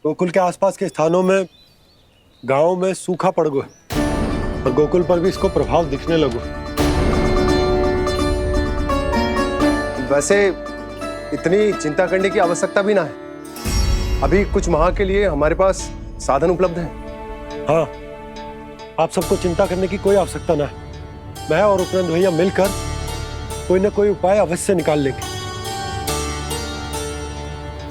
गोकुल के आसपास के स्थानों में, गांवों में सूखा पड़ गया और गोकुल पर भी इसको प्रभाव दिखने लगो। वैसे इतनी चिंता करने की आवश्यकता भी ना है। अभी कुछ माह के लिए हमारे पास साधन उपलब्ध है। हाँ, आप सबको चिंता करने की कोई आवश्यकता ना है। मैं और उपनंद भैया मिलकर कोई ना कोई उपाय अवश्य निकाल लेंगे।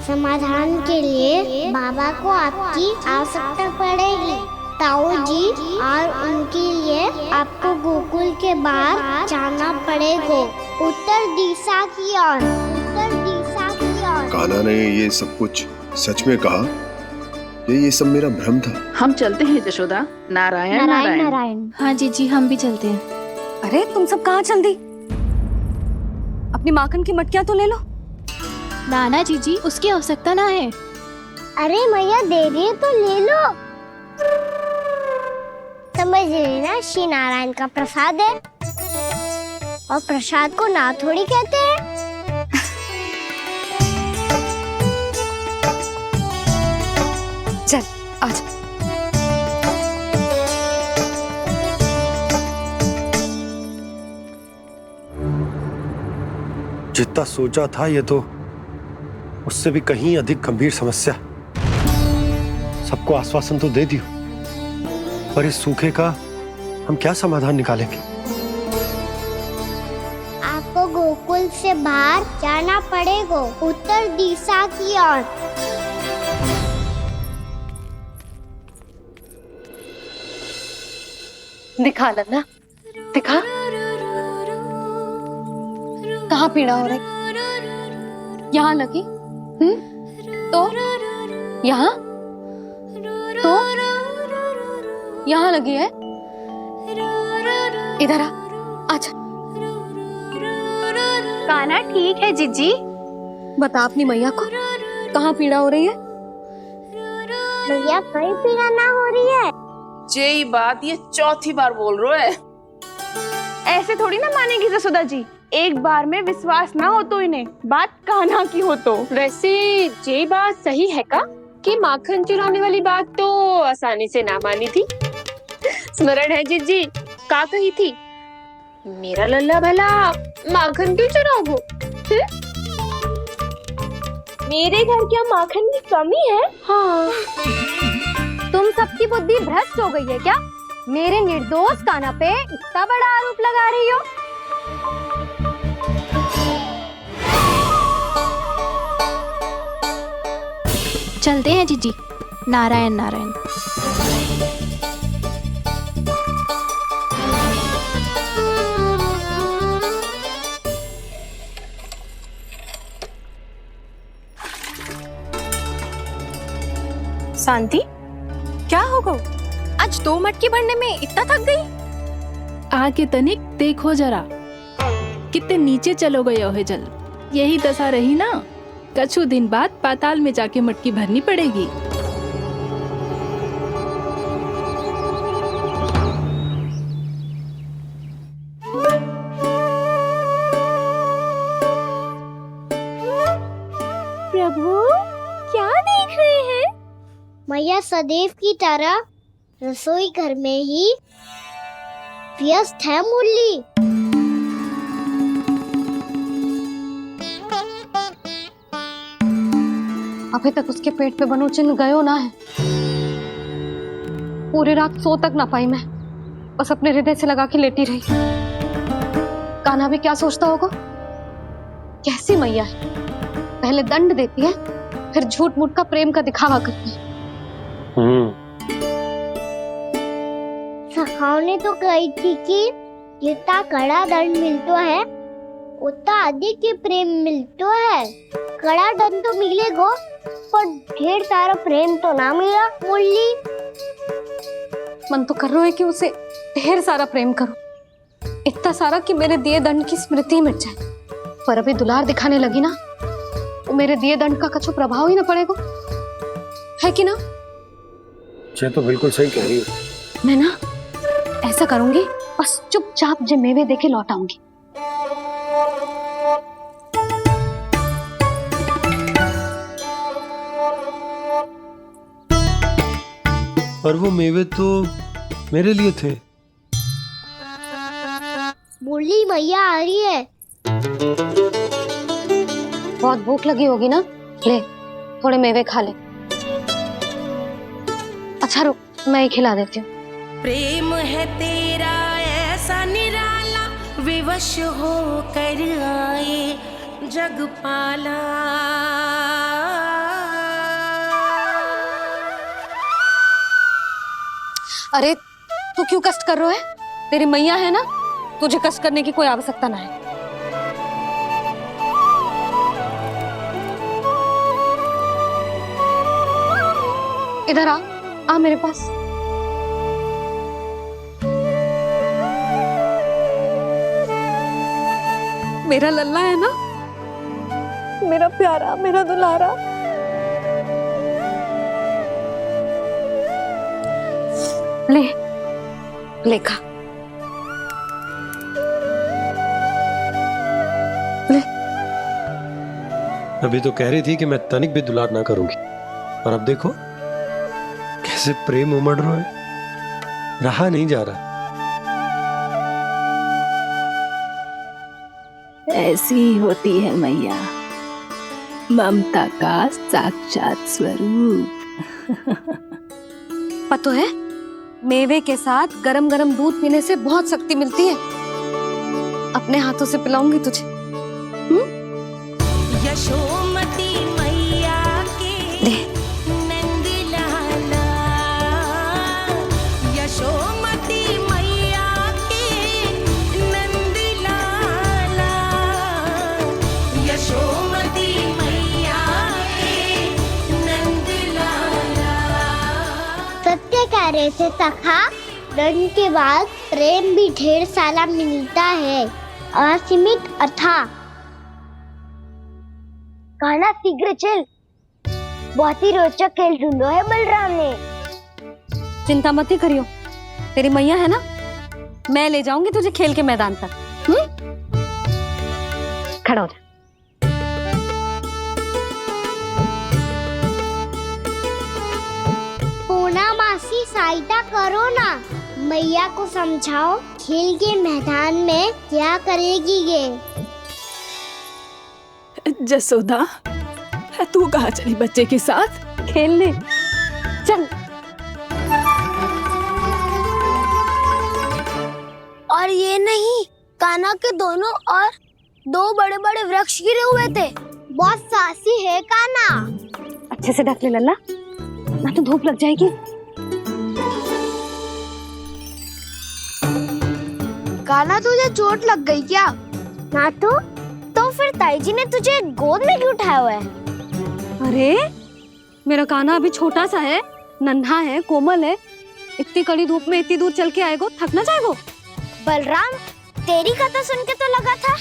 समाधान के लिए बाबा को आपकी आवश्यकता पड़ेगी। ताऊ जी और उनके लिए आपको गोकुल के बाहर जाना पड़ेगा, उत्तर दिशा की ओर। उत्तर दिशा की ओर। कान्हा ने ये सब कुछ सच में कहा? ये सब मेरा भ्रम था? हम चलते हैं जशोदा। नारायण नारायण नारायण। हाँ जीजी, हम भी चलते हैं। अरे तुम सब कहाँ चल दी? अपनी माखन की मटकियाँ तो ले लो। नाना जीजी, उसकी आवश्यकता ना है। अरे मैया दे रही है तो ले लो। समझ लेना, श्री नारायण का प्रसाद है और प्रसाद को ना थोड़ी कहते हैं। चल आज। जितना सोचा था ये तो उससे भी कहीं अधिक गंभीर समस्या। सबको आश्वासन तो दे दियो, पर इस सूखे का हम क्या समाधान निकालेंगे? आपको गोकुल से बाहर जाना पड़ेगा, उत्तर दिशा की ओर। दिखा लन्ना, दिखा। कहाँ पीड़ा हो रही? यहाँ लगी? तो यहाँ? तो यहाँ लगी है? इधर आ, आजा। कान्हा ठीक है जीजी। बता अपनी मैया को कहाँ पीड़ा हो रही है? भैया कहीं पीड़ा ना हो रही है। यही बात ये चौथी बार बोल रहे है। ऐसे थोड़ी ना मानेगी जसोदा जी। एक बार में विश्वास ना हो तो इन्हें, बात कान्हा की हो तो। वैसे ये बात सही है का कि माखन चुराने वाली बात तो आसानी से ना मानी थी। स्मरण है जीजी का कही थी, मेरा लल्ला भला माखन क्यों चुराओगे? मेरे घर क्या माखन की कमी है? हाँ। तुम सबकी बुद्धि भ्रष्ट हो गई है क्या? मेरे निर्दोष कान्हा पे इतना बड़ा आरोप लगा रही हो? चलते हैं जीजी। नारायण नारायण। शांति, क्या हो गो? आज 2 मटकी भरने में इतना थक गई? आके तनिक देखो जरा, कितने नीचे चलो गए हो जल। यही दशा रही ना, कछु दिन बाद पाताल में जाके मटकी भरनी पड़ेगी। प्रभु क्या देख रहे हैं? मैया सदैव की तरह रसोई घर में ही व्यस्त है मुरली। अभी तक उसके पेट पे बनो चिन्ह गयो ना है। पूरी रात सो तक ना पाई मैं, बस अपने हृदय से लगा के लेटी रही। कान्हा भी क्या सोचता होगा? कैसी मैया है, पहले दंड देती है, फिर झूठ मूठ का प्रेम का दिखावा करती है। सखाओ ने तो कही थी कि जितना कड़ा दंड मिलता है उतना अधिक ही प्रेम मिलता है। कड़ा दंड तो मिलेगा पर ढेर सारा प्रेम तो ना मिला मुरली। मन तो कर रहा है कि उसे ढेर सारा प्रेम करो, इतना सारा कि मेरे दिए दंड की स्मृति मिट जाए। पर अभी दुलार दिखाने लगी ना, तो मेरे दिए दंड का कछु प्रभाव ही ना पड़ेगा, है कि ना? ये तो बिल्कुल सही कह रही हो। मैं ना ऐसा करूंगी, बस चुपचाप जे मेवे देके लौट आऊंगी। और वो मेवे तो मेरे लिए थे। बोली मैया आ रही है। बहुत भूख लगी होगी ना, ले थोड़े मेवे खा ले। अच्छा रुक, मैं ही खिला देती हूँ। प्रेम है तेरा ऐसा निराला, विवश हो कर आए जग पाला। अरे तू क्यों कष्ट कर रहा है? तेरी मैया है ना, तुझे कष्ट करने की कोई आवश्यकता ना है। इधर आ मेरे पास। मेरा लल्ला है ना, मेरा प्यारा, मेरा दुलारा। ले ले खा, ले। अभी तो कह रही थी कि मैं तनिक भी दुलार ना करूंगी, और अब देखो कैसे प्रेम उमड़ रहा है, रहा नहीं जा रहा। ऐसी ही होती है मैया, ममता का साक्षात स्वरूप। पता है, मेवे के साथ गरम गरम दूध पीने से बहुत शक्ति मिलती है। अपने हाथों से पिलाऊंगी तुझे। यशोमती मैया के ले। नंद लाला, यशोमती मैया के नंद लाला, यशोमती मैया के नंद लाला। सत्य कह रहे थे सखा, दंड के बाद प्रेम भी ढेर सारा मिलता है, असीमित अथाह। गाना शीघ्र चल, बहुत ही रोचक खेल ढूंढो है बलराम ने। चिंता मत ही करियो, तेरी मैया है ना, मैं ले जाऊंगी तुझे खेल के मैदान तक। खड़ा हो जा। पूना मासी सहायता करो ना, मैया को समझाओ खेल के मैदान में क्या करेगी ये। जसोदा, तू कहाँ चली बच्चे के साथ? खेलने चल। और ये नहीं, कान्हा के दोनों और दो बड़े बड़े वृक्ष गिरे हुए थे। बहुत साहसी है कान्हा। अच्छे से ढक ले लल्ला, ना तो धूप लग जाएगी। कान्हा तुझे चोट लग गई क्या? ना तो फिर ताई जी ने तुझे गोद में क्यों उठाया हुआ है? अरे मेरा कान्हा अभी छोटा सा है, नन्हा है, कोमल है। इतनी कड़ी धूप में इतनी दूर चल के आएगो, थक ना जाएगो। बलराम, तेरी कथा सुन के तो लगा था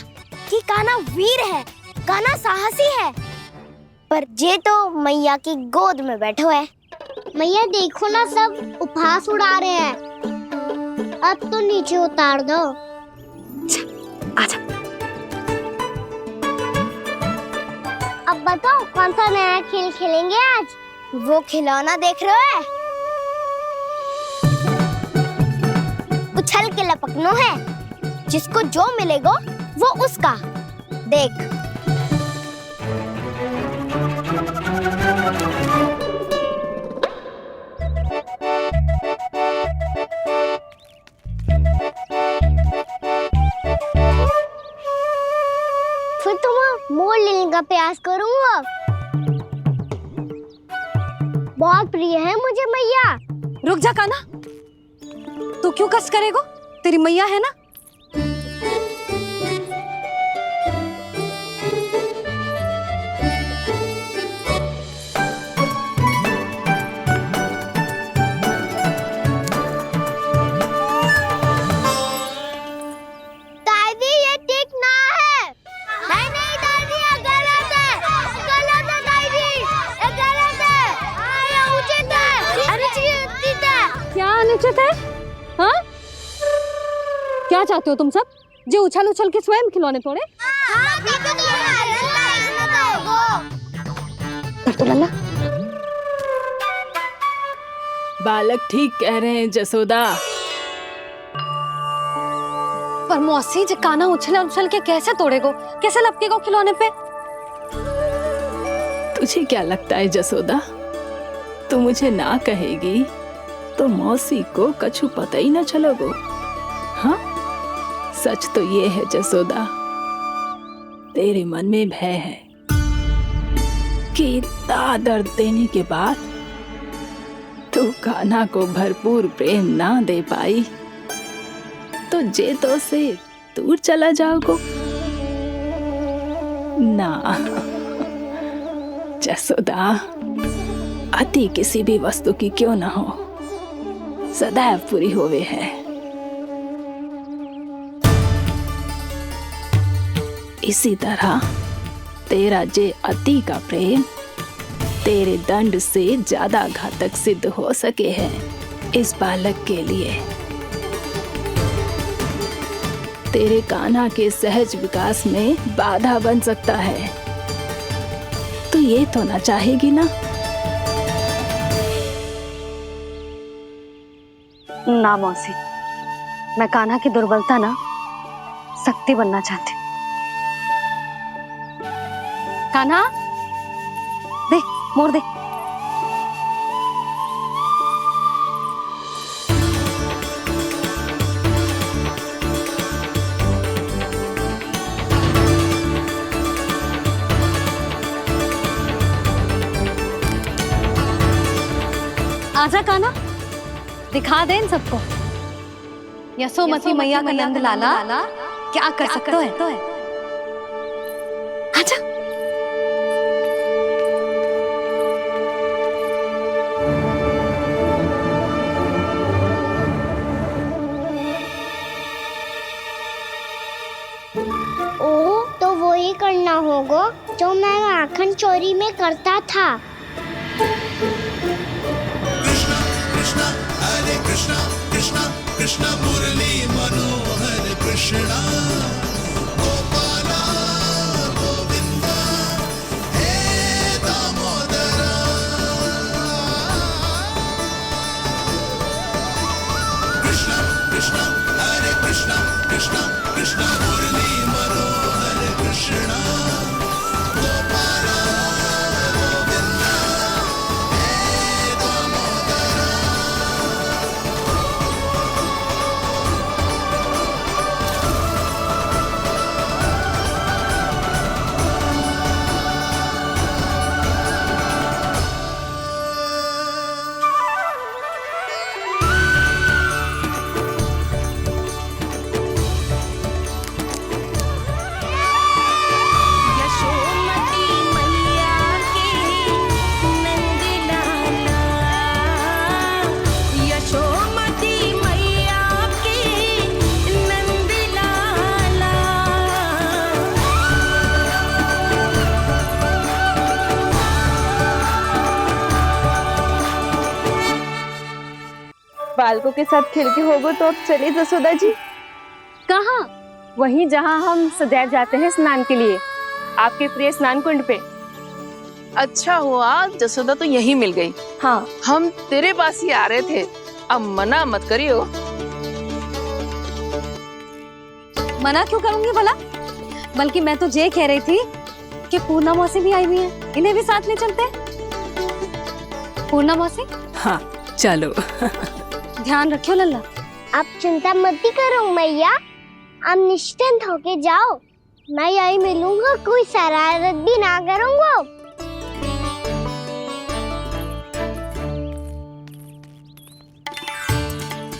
कि कान्हा वीर है, कान्हा साहसी है, पर ये तो मैया की गोद में बैठो है। मैया देखो ना, सब उपहास उड़ा रहे हैं। अब तो नीचे उतार दो। आजा। अब बताओ कौन सा नया खेल खेलेंगे आज? वो खिलौना देख रहे हो? उछल के लपकनो है, जिसको जो मिलेगा वो उसका। देख। फिर तुम मोड़ लेने का प्रयास करूंगा। बहुत प्रिय है मुझे मैया। रुक जा कान्हा, तू क्यों कष्ट करेगो? तेरी मैया है ना। दादी ये ठीक ना है। नहीं दादी, ये गलत है। गलत है दादी, ये गलत है। ये उचित है, अनुचित है। क्या अनुचित है? हाँ? क्या चाहते हो तुम सब? जो उछल उछल के स्वयं खिलौने तोड़े? तो लल्ला, बालक ठीक कह रहे हैं जसोदा। पर मौसी जे काना उछल उछल के कैसे तोड़ेगो, कैसे लपकेगो खिलौने पे? तुझे क्या लगता है जसोदा, तू मुझे ना कहेगी तो मौसी को कछु पता ही न चलोगो। हाँ, सच तो ये है जसोदा, तेरे मन में भय है कि इतना दर्द देने के बाद तू कान्हा को भरपूर प्रेम ना दे पाई तो जेतो से दूर चला जाओगो ना। जसोदा, अति किसी भी वस्तु की क्यों ना हो, सदैव पूरी होवे है। इसी तरह तेरा जे अति का प्रेम तेरे दंड से ज्यादा घातक सिद्ध हो सके है इस बालक के लिए। तेरे कान्हा के सहज विकास में बाधा बन सकता है। तू ये तो ना चाहेगी ना? ना मौसी, मैं कान्हा की दुर्बलता ना शक्ति बनना चाहती। कान्हा, दे मोड़ दे। आजा कान्हा, दिखा दे इन सबको यशोमती मैया का नंद लाला क्या कर सकता है। आजा। ओ, तो वो ही करना होगा जो मैं माखन चोरी में करता था। कृष्ण मुरली मनोहर कृष्णा गोपाला गोविंदा हे दामोदरा। कृष्ण कृष्ण हरे कृष्ण कृष्ण कृष्ण मुरली मनोहर कृष्णा गोपाला गोविंदा हे दामोदरा। यशोमती मैया के नंद लाला, यशोमती मैया के नंद लाला। बालकों के साथ खेल के होगो तो अब चले जसोदा जी। कहाँ? वहीं जहाँ हम सदैव जाते हैं स्नान के लिए, आपके प्रिय स्नान कुंड पे। अच्छा हुआ जसोदा तो यहीं मिल गई। हाँ, हम तेरे पास ही आ रहे थे, अब मना मत करियो। मना क्यों करूंगी भला? बल्कि मैं तो ये कह रही थी कि पूर्णा मौसी भी आई हुई है, इन्हें भी साथ ले चलते। पूर्णा मौसी, हाँ चलो। ध्यान रखियो लल्ला। आप चिंता मत करो मैया, आप निश्चिंत होके जाओ, मैं यही मिलूंगा, कोई शरारत भी ना करूंगा।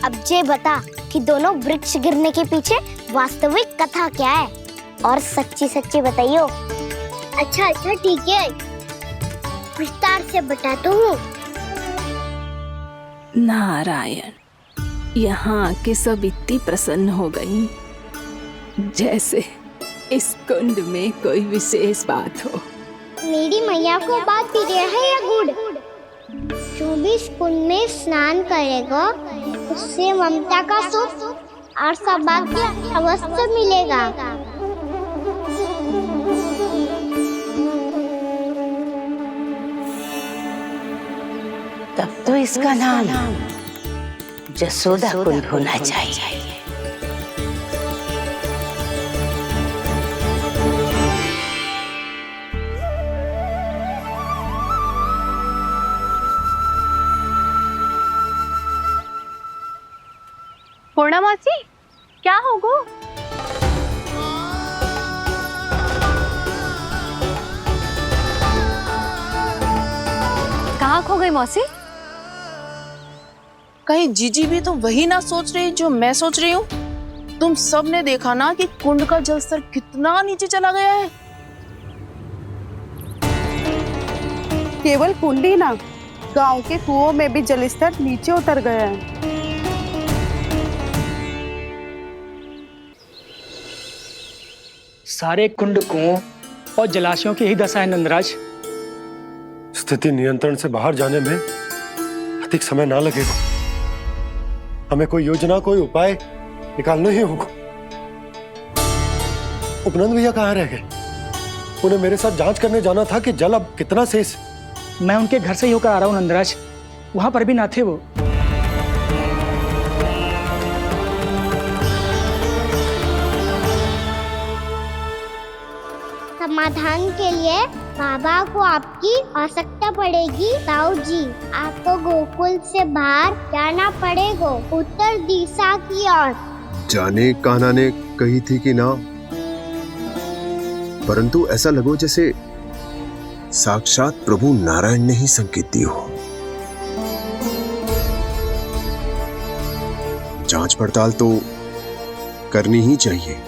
अब ये बता कि दोनों वृक्ष गिरने के पीछे वास्तविक कथा क्या है, और सच्ची सच्ची बताइयो। अच्छा अच्छा ठीक है, विस्तार से बताता हूँ। नारायण, यहाँ के सब इतनी प्रसन्न हो गई जैसे इस कुंड में कोई विशेष बात हो। मेरी मैया को बात प्रिय है या गुड़? जो भी इस कुंड में स्नान करेगा उससे ममता का सुख और सौभाग्य अवश्य मिलेगा। तब तो इसका नाम जसोदा कुंड होना चाहिए। पूर्णा मौसी, क्या होगो? कहाँ खो गई मौसी? कहीं जीजी भी तो वही ना सोच रही जो मैं सोच रही हूँ। तुम सब ने देखा ना कि कुंड का जलस्तर कितना नीचे चला गया है। केवल कुंड ही ना, गांव के कुओं में भी जलस्तर नीचे उतर गया है। सारे कुंड कुओं और जलाशयों की ही दशा है नंदराज। स्थिति नियंत्रण से बाहर जाने में अधिक समय ना लगेगा। हमें कोई योजना, कोई उपाय निकालना ही होगा। उपनंद भैया कहाँ रह गए? उन्हें मेरे साथ जांच करने जाना था कि जल अब कितना शेष। मैं उनके घर से ही होकर आ रहा हूँ नंदराज, वहां पर भी ना थे वो। समाधान के लिए बाबा को आपकी आवश्यकता पड़ेगी। ताऊ जी, आपको गोकुल से बाहर जाना पड़ेगा, उत्तर दिशा की ओर। जाने कान्हा ने कही थी कि ना, परंतु ऐसा लगो जैसे साक्षात प्रभु नारायण ने ही संकेत दी हो। जांच पड़ताल तो करनी ही चाहिए।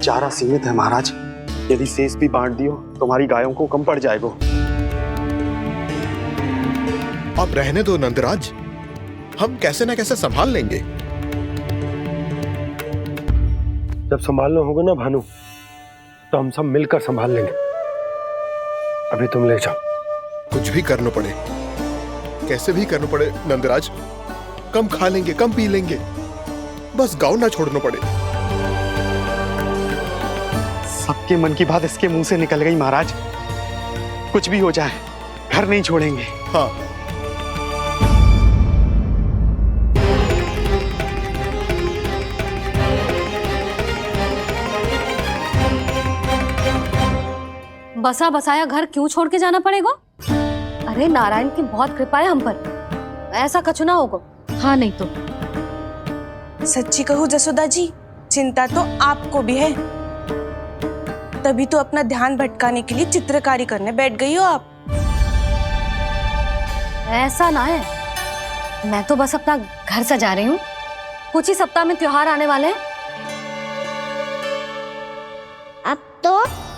चारा सीमित है महाराज, यदि शेष भी बांट दियो तो हमारी गायों को कम पड़ जाएगा। अब रहने दो नंदराज, हम कैसे न कैसे संभाल लेंगे। जब संभालना होगा ना भानु, तो हम सब मिलकर संभाल लेंगे। अभी तुम ले जाओ। कुछ भी करना पड़े, कैसे भी करना पड़े नंदराज, कम खा लेंगे, कम पी लेंगे, बस गाँव ना छोड़ना पड़े। सबके मन की बात इसके मुंह से निकल गई महाराज। कुछ भी हो जाए, घर नहीं छोड़ेंगे। हाँ, बसा बसाया घर क्यों छोड़ के जाना पड़ेगा? अरे नारायण की बहुत कृपा है हम पर, ऐसा कछु ना होगा। हाँ नहीं तो सच्ची कहूँ जसोदा जी, चिंता तो आपको भी है, तभी तो अपना ध्यान भटकाने के लिए चित्रकारी करने बैठ गई हो आप। ऐसा ना है, मैं तो बस अपना घर सजा रही हूँ। कुछ ही सप्ताह में त्योहार आने वाले हैं। अब तो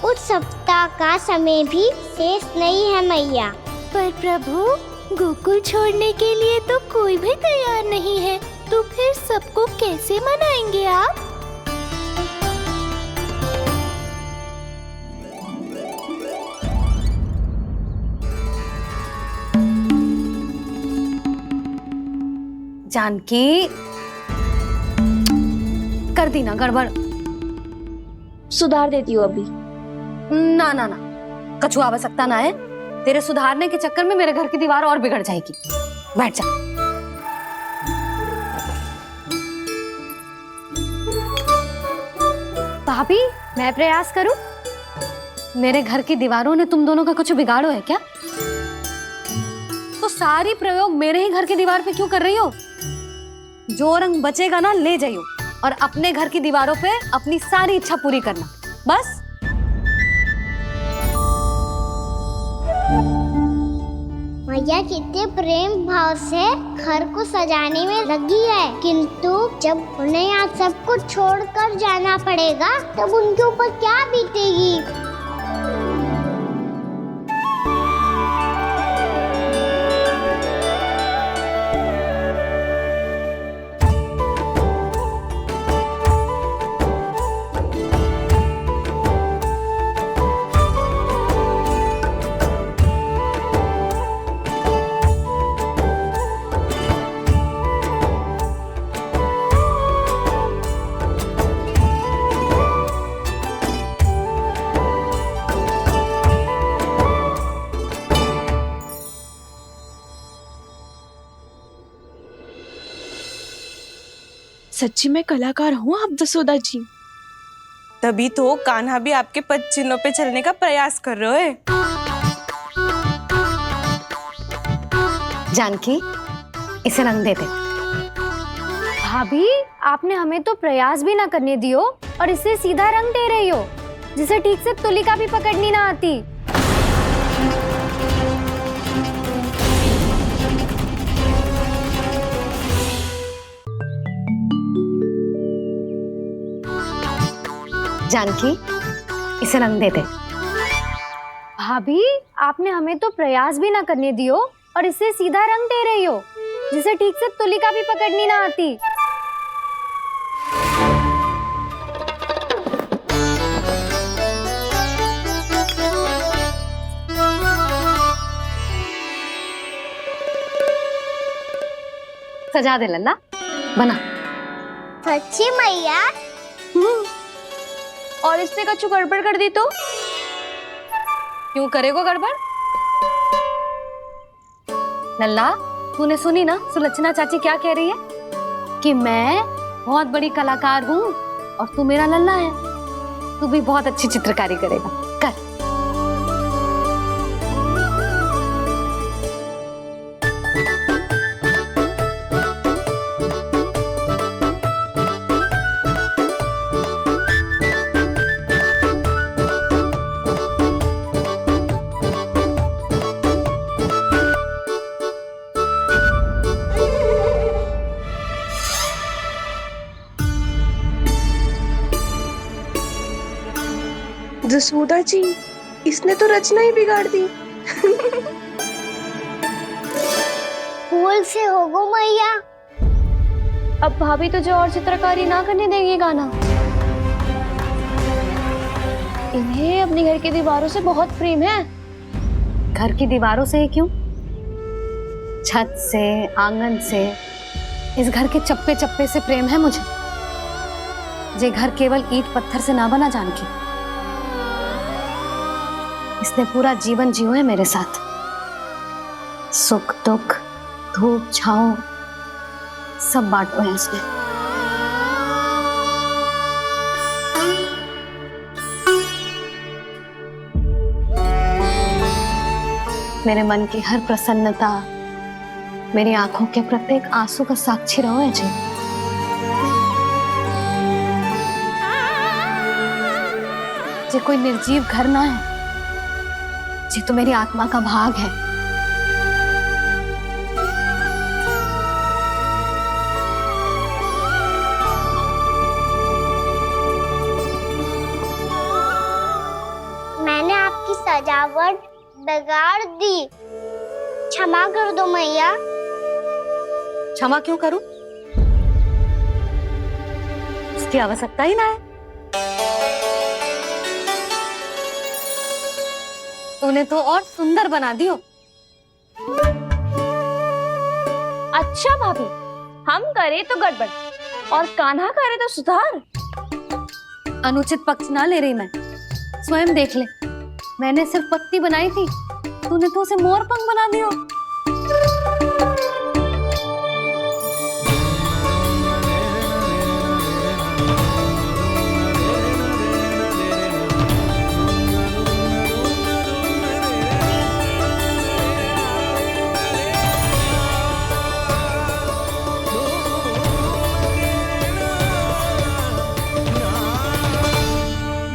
उस सप्ताह का समय भी शेष नहीं है मैया। पर प्रभु, गोकुल छोड़ने के लिए तो कोई भी तैयार नहीं है, तो फिर सबको कैसे मनाएंगे आप? जानकी, कर दी ना गड़बड़। सुधार देती हूँ अभी। ना ना ना, कछु आवश्यकता ना है। तेरे सुधारने के चक्कर में मेरे घर की दीवार और बिगड़ जाएगी। बैठ जा। भाभी, मैं प्रयास करूं? मेरे घर की दीवारों ने तुम दोनों का कुछ बिगाड़ो है क्या? तो सारी प्रयोग मेरे ही घर की दीवार पे क्यों कर रही हो? जो रंग बचेगा ना ले जाइयो, और अपने घर की दीवारों पे अपनी सारी इच्छा पूरी करना, बस। मैया कितने प्रेम भाव से घर को सजाने में लगी है, किंतु जब उन्हें यहाँ सब कुछ छोड़कर जाना पड़ेगा तब उनके ऊपर क्या बीतेगी? सच्ची में कलाकार हूँ आप जसोदा जी। तभी तो कान्हा भी आपके पद चिन्हों पे चलने का प्रयास कर रहे है। जानकी, इसे रंग दे दे। भाभी, आपने हमें तो प्रयास भी ना करने दियो और इसे सीधा रंग दे रही हो, जिसे ठीक से तुलिका भी पकड़नी ना आती। जानकी, इसे रंग दे दे। भाभी, आपने हमें तो प्रयास भी ना करने दियो और इसे सीधा रंग दे रही हो, जिसे ठीक से तुलिका भी पकड़नी ना आती। सजा दे लल्ला, बना। सच्ची मैया? और इसने कछु गड़बड़ कर दी तो? क्यों करेगो गड़बड़? लल्ला, तूने सुनी ना सुलक्षणा चाची क्या कह रही है? कि मैं बहुत बड़ी कलाकार हूँ और तू मेरा लल्ला है। तू भी बहुत अच्छी चित्रकारी करेगा, कर। जसोदा जी, इसने तो रचना ही बिगाड़ दी। फूल से होगो मैया। अब भाभी तुझे और चित्रकारी ना करने देंगी गाना। इन्हें अपने घर की दीवारों से बहुत प्रेम है। घर की दीवारों से ही क्यों? छत से, आंगन से, इस घर के चप्पे चप्पे से प्रेम है मुझे। ये घर केवल ईंट पत्थर से ना बना जानकी। इसने पूरा जीवन जियो है मेरे साथ। सुख दुख, धूप छांव सब बांटो है इसने। मेरे मन की हर प्रसन्नता, मेरी आंखों के प्रत्येक आंसू का साक्षी रहो है जी। ये कोई निर्जीव घर ना है, ये तो मेरी आत्मा का भाग है। मैंने आपकी सजावट बिगाड़ दी, क्षमा कर दो मैया। क्षमा क्यों करूं? इसकी आवश्यकता ही ना है। तूने तो और सुंदर बना दियो। अच्छा भाभी, हम करे तो गड़बड़ और कान्हा करे तो सुधार। अनुचित पक्ष ना ले रही मैं, स्वयं देख ले। मैंने सिर्फ पत्ती बनाई थी, तूने तो उसे मोर पंख बना दियो।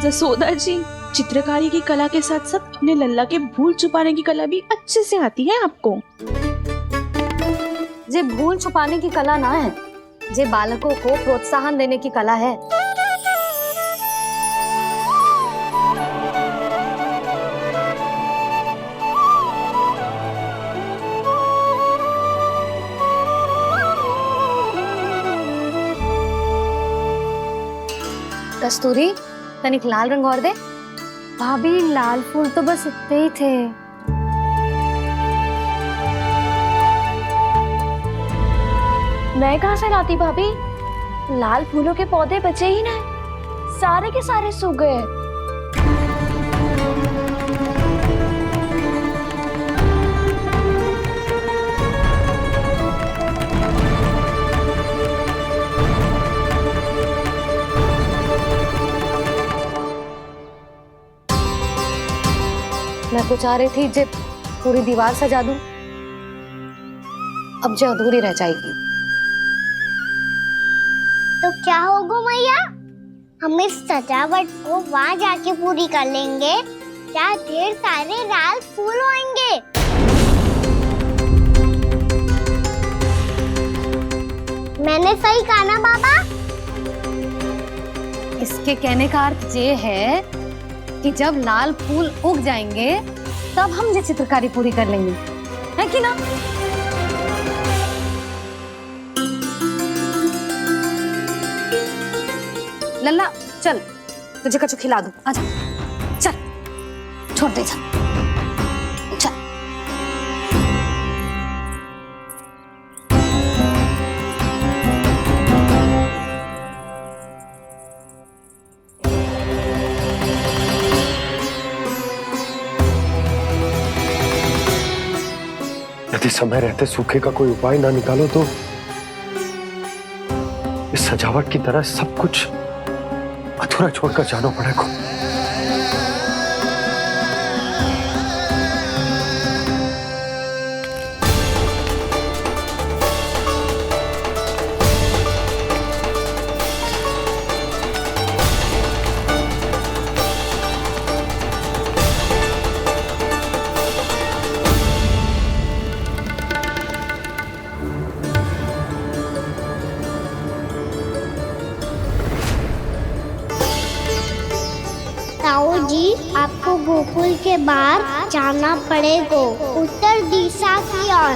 जसोदा जी, चित्रकारी की कला के साथ साथ अपने लल्ला के भूल छुपाने की कला भी अच्छे से आती है आपको। ये भूल छुपाने की कला ना है, ये बालकों को प्रोत्साहन देने की कला है। कस्तूरी, तनिक लाल रंग और दे। भाभी, लाल फूल तो बस इतने ही थे। मैं कहाँ से लाती भाभी? लाल फूलों के पौधे बचे ही ना, सारे के सारे सूख गए। मैं तो चाह रही थी जे पूरी दीवार सजा दूं, अब जो अधूरी रह जाएगी। तो क्या होगा मैया, हम इस सजावट को वहाँ जाके पूरी कर लेंगे, क्या ढेर सारे लाल फूल होंगे। मैंने सही कहा ना बाबा? इसके कहने का अर्थ ये है कि जब लाल फूल उग जाएंगे तब हम ये चित्रकारी पूरी कर लेंगे, है कि ना? लल्ला चल, तुझे कछु खिला दूं, आजा चल, छोड़ दे चल। यदि समय रहते सूखे का कोई उपाय ना निकालो तो इस सजावट की तरह सब कुछ अधूरा छोड़कर जाना पड़ेगा। ताऊ जी, आपको गोकुल के बाहर जाना पड़ेगा, उत्तर दिशा की ओर।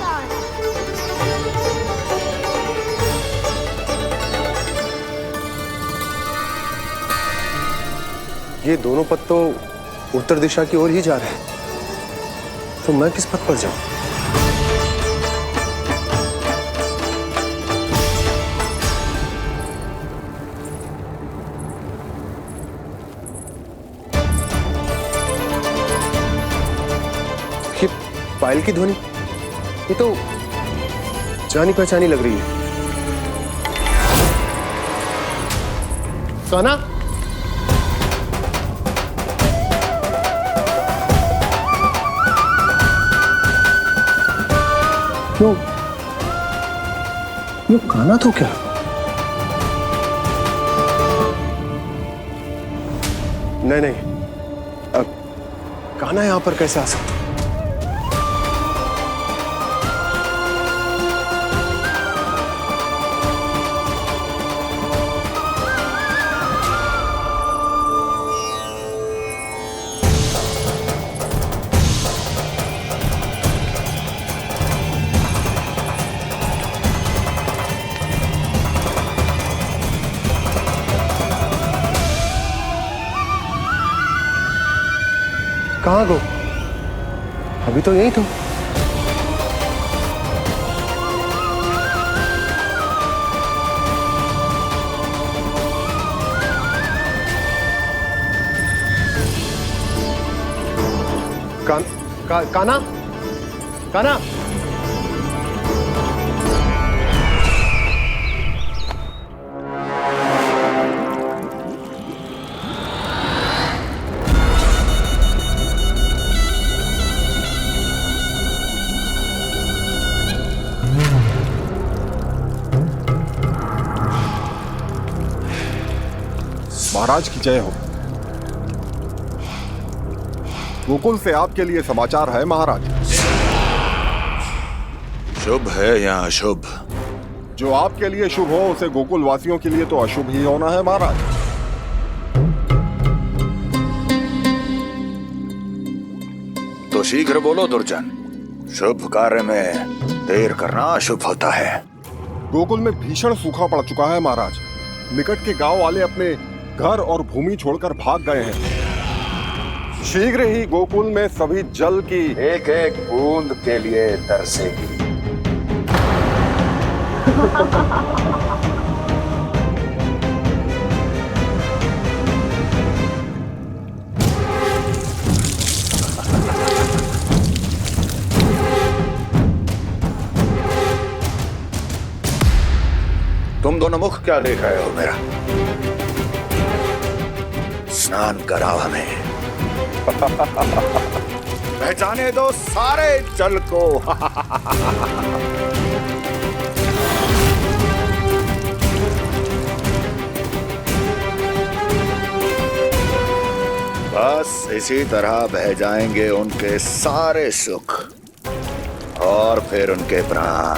ये दोनों पथ तो उत्तर दिशा की ओर ही जा रहे हैं, तो मैं किस पथ पर जाऊं? ये पायल की ध्वनि, ये तो जानी पहचानी लग रही है। कान्हा, यो कान्हा तो क्या? नहीं, अब कान्हा यहां पर कैसे आ सकता? कहाँ गो? अभी तो यही तो। कान्हा, कान्हा, महाराज की जय हो। गोकुल से आपके लिए समाचार है महाराज। शुभ है या अशुभ? जो आपके लिए शुभ हो उसे गोकुल वासियों के लिए तो अशुभ ही होना है महाराज। तो शीघ्र बोलो दुर्जन, शुभ कार्य में देर करना अशुभ होता है। गोकुल में भीषण सूखा पड़ चुका है महाराज। निकट के गांव वाले अपने घर और भूमि छोड़कर भाग गए हैं। शीघ्र ही गोकुल में सभी जल की एक एक बूंद के लिए तरसेगी। तुम दोनों मुख क्या देख रहे हो मेरा? स्नान कराओ हमें। जाने दो सारे जल को। बस इसी तरह बह जाएंगे उनके सारे सुख और फिर उनके प्राण।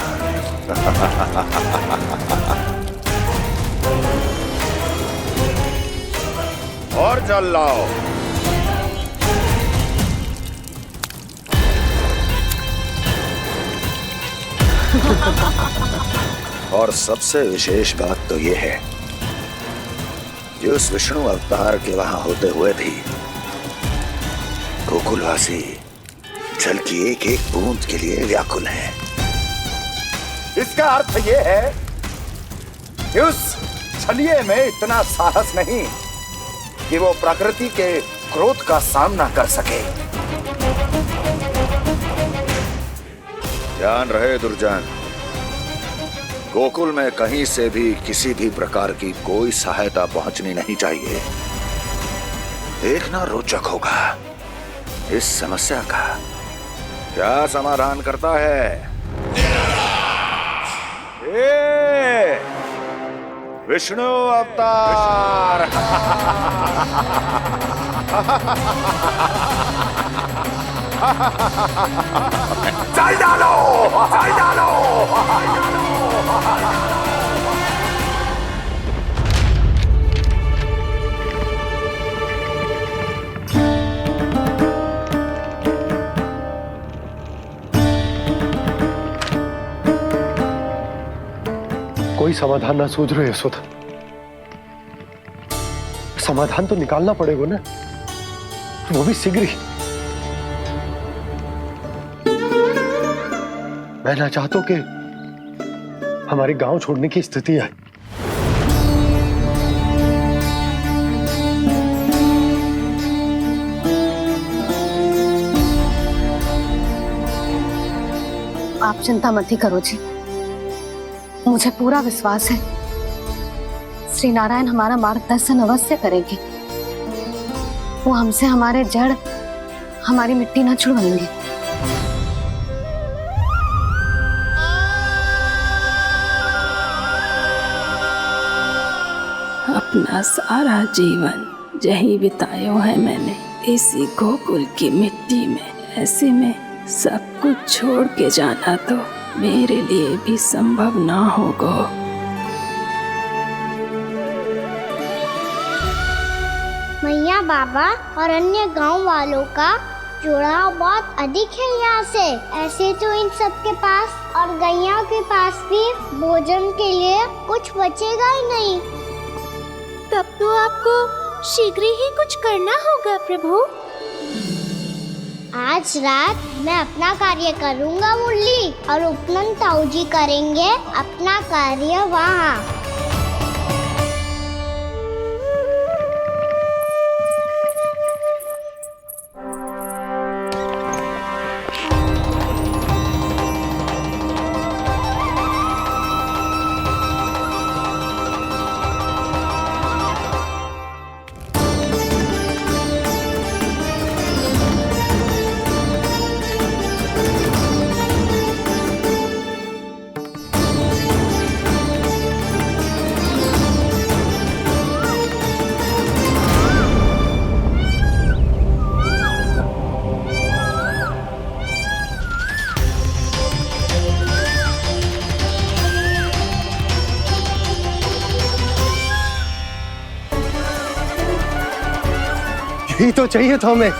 और जल लाओ। और सबसे विशेष बात तो ये है कि उस विष्णु अवतार के वहां होते हुए भी गोकुलवासी जल की एक एक बूंद के लिए व्याकुल है। इसका अर्थ यह है कि उस छलिए में इतना साहस नहीं कि वो प्रकृति के क्रोध का सामना कर सके। ध्यान रहे दुर्जन, गोकुल में कहीं से भी किसी भी प्रकार की कोई सहायता पहुंचनी नहीं चाहिए। देखना रोचक होगा इस समस्या का क्या समाधान करता है। ये विष्णु अवतार। चल डालो, चल डालो। कोई समाधान ना सूझ रहे यशोदा। समाधान तो निकालना पड़ेगा ना, वो भी शीघ्र ही। मैं ना चाहता हूं कि हमारे गांव छोड़ने की स्थिति आए। आप चिंता मत ही करो जी, मुझे पूरा विश्वास है श्री नारायण हमारा मार्गदर्शन अवश्य करेंगे। वो हमसे हमारे जड़, हमारी मिट्टी न छुड़वाएंगे। अपना सारा जीवन यही बिताया है मैंने, इसी गोकुल की मिट्टी में। ऐसे में सब कुछ छोड़ के जाना तो मेरे लिए भी संभव ना होगा। मैया, बाबा और अन्य गांव वालों का जुड़ाव बहुत अधिक है यहाँ से। ऐसे तो इन सब के पास और गैया के पास भी भोजन के लिए कुछ बचेगा ही नहीं। तब तो आपको शीघ्र ही कुछ करना होगा प्रभु। आज रात मैं अपना कार्य करूँगा मुरली, और उपनंद ताऊ जी करेंगे अपना कार्य वहाँ। यही तो चाहिए था हमें।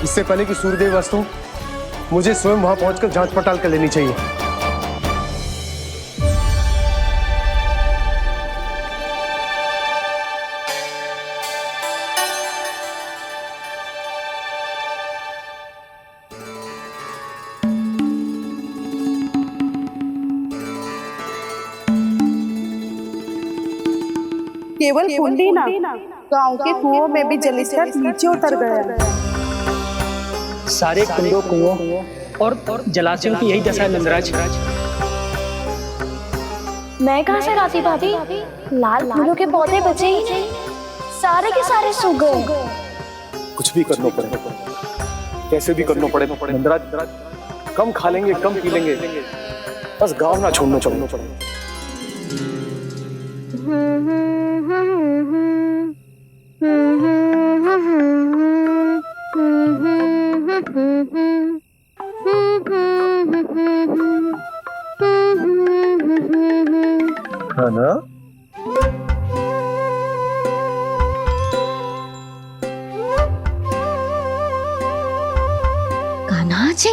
इससे पहले कि सूर्यदेव अस्त हो, मुझे स्वयं वहां पहुंचकर जांच पड़ताल कर लेनी चाहिए। केवल कुंडी ना, गांव के कुओं में भी जलस्तर नीचे उतर गया। सारे कुंडों, कुओं और जलाशयों की यही दशा है नंदराज। मैं कहाँ से लाती भाभी? लाल फूलों के पौधे बचे ही नहीं, सारे के सारे सो गए। कुछ भी करना पड़ेगा, कैसे भी करना पड़ेगा नंदराज। कम खा लेंगे, कम पी लेंगे, बस गांव ना छोड़ना पड़ेगा। है ना? कान्हा जी,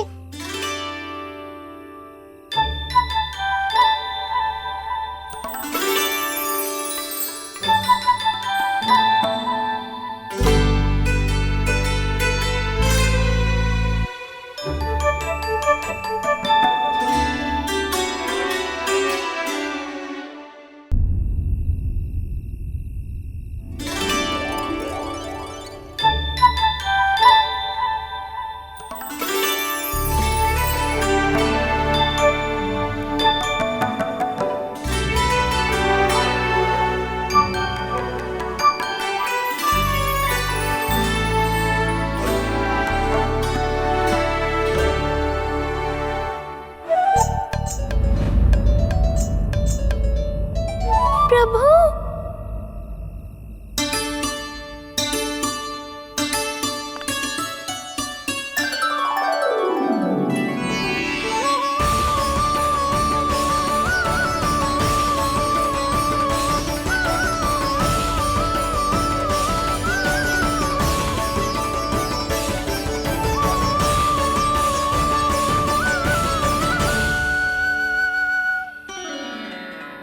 प्रभु,